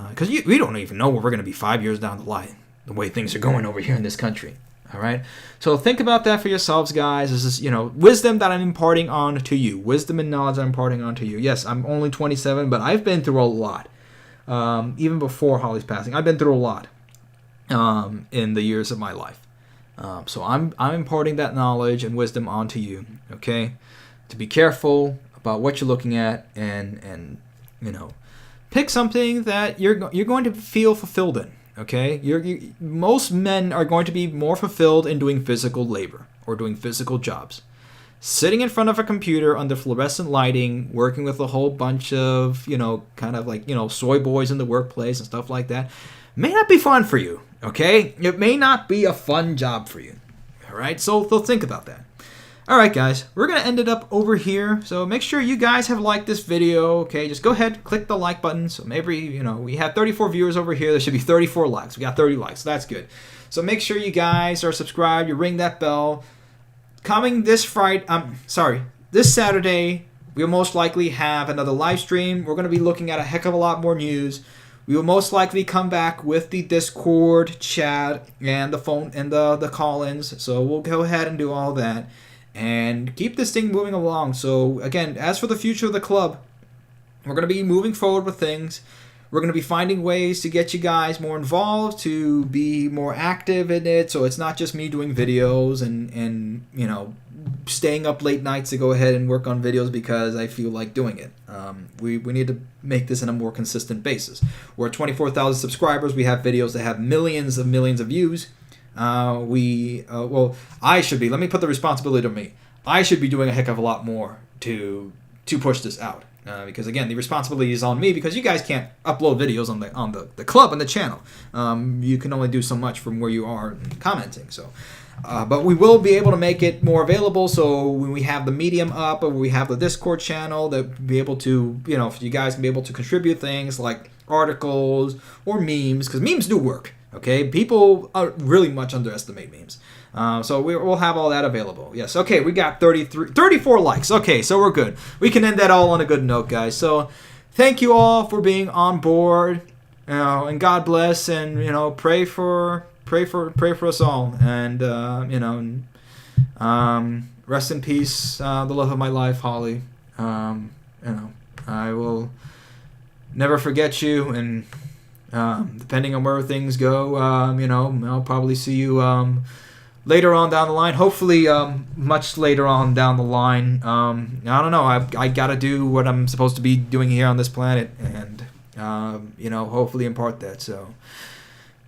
Because we don't even know where we're going to be 5 years down the line, the way things are going over here in this country. All right? So think about that for yourselves, guys. This is, wisdom that I'm imparting on to you. Wisdom and knowledge I'm imparting on to you. Yes, I'm only 27, but I've been through a lot. Even before Holly's passing, I've been through a lot in the years of my life. So I'm imparting that knowledge and wisdom onto you, okay? To be careful about what you're looking at, and pick something that you're going to feel fulfilled in, okay? Most men are going to be more fulfilled in doing physical labor or doing physical jobs. Sitting in front of a computer under fluorescent lighting, working with a whole bunch of, kind of like, soy boys in the workplace and stuff like that, may not be fun for you, okay? It may not be a fun job for you, all right? So think about that. All right, guys, we're going to end it up over here. So make sure you guys have liked this video, okay? Just go ahead, click the like button. So maybe, we have 34 viewers over here. There should be 34 likes. We got 30 likes. So that's good. So make sure you guys are subscribed. You ring that bell. Coming this this Saturday, we'll most likely have another live stream. We're going to be looking at a heck of a lot more news. We will most likely come back with the Discord chat and the phone and the call-ins. So we'll go ahead and do all that and keep this thing moving along. So again, as for the future of the club, we're going to be moving forward with things. We're going to be finding ways to get you guys more involved, to be more active in it. So it's not just me doing videos and you know, staying up late nights to go ahead and work on videos because I feel like doing it. We need to make this on a more consistent basis. We're at 24,000 subscribers. We have videos that have millions of views. Well, I should be. Let me put the responsibility on me. I should be doing a heck of a lot more to push this out. Because again, the responsibility is on me because you guys can't upload videos on the club and the channel. You can only do so much from where you are commenting. So, but we will be able to make it more available. So when we have the Medium up, or we have the Discord channel, that be able to, you know, you guys can be able to contribute things like articles or memes, because memes do work. Okay, people really much underestimate memes. So we'll have all that available. Yes, okay, we got 34 likes. Okay, so we're good. We can end that all on a good note, guys. So thank you all for being on board. You know, and God bless, and you know, pray for us all, and you know, rest in peace, the love of my life, Holly. You know, I will never forget you, and depending on where things go, you know, I'll probably see you later on down the line. Hopefully, much later on down the line. I don't know. I gotta do what I'm supposed to be doing here on this planet, and you know, hopefully impart that. So,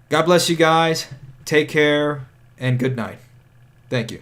God bless you guys. Take care and good night. Thank you.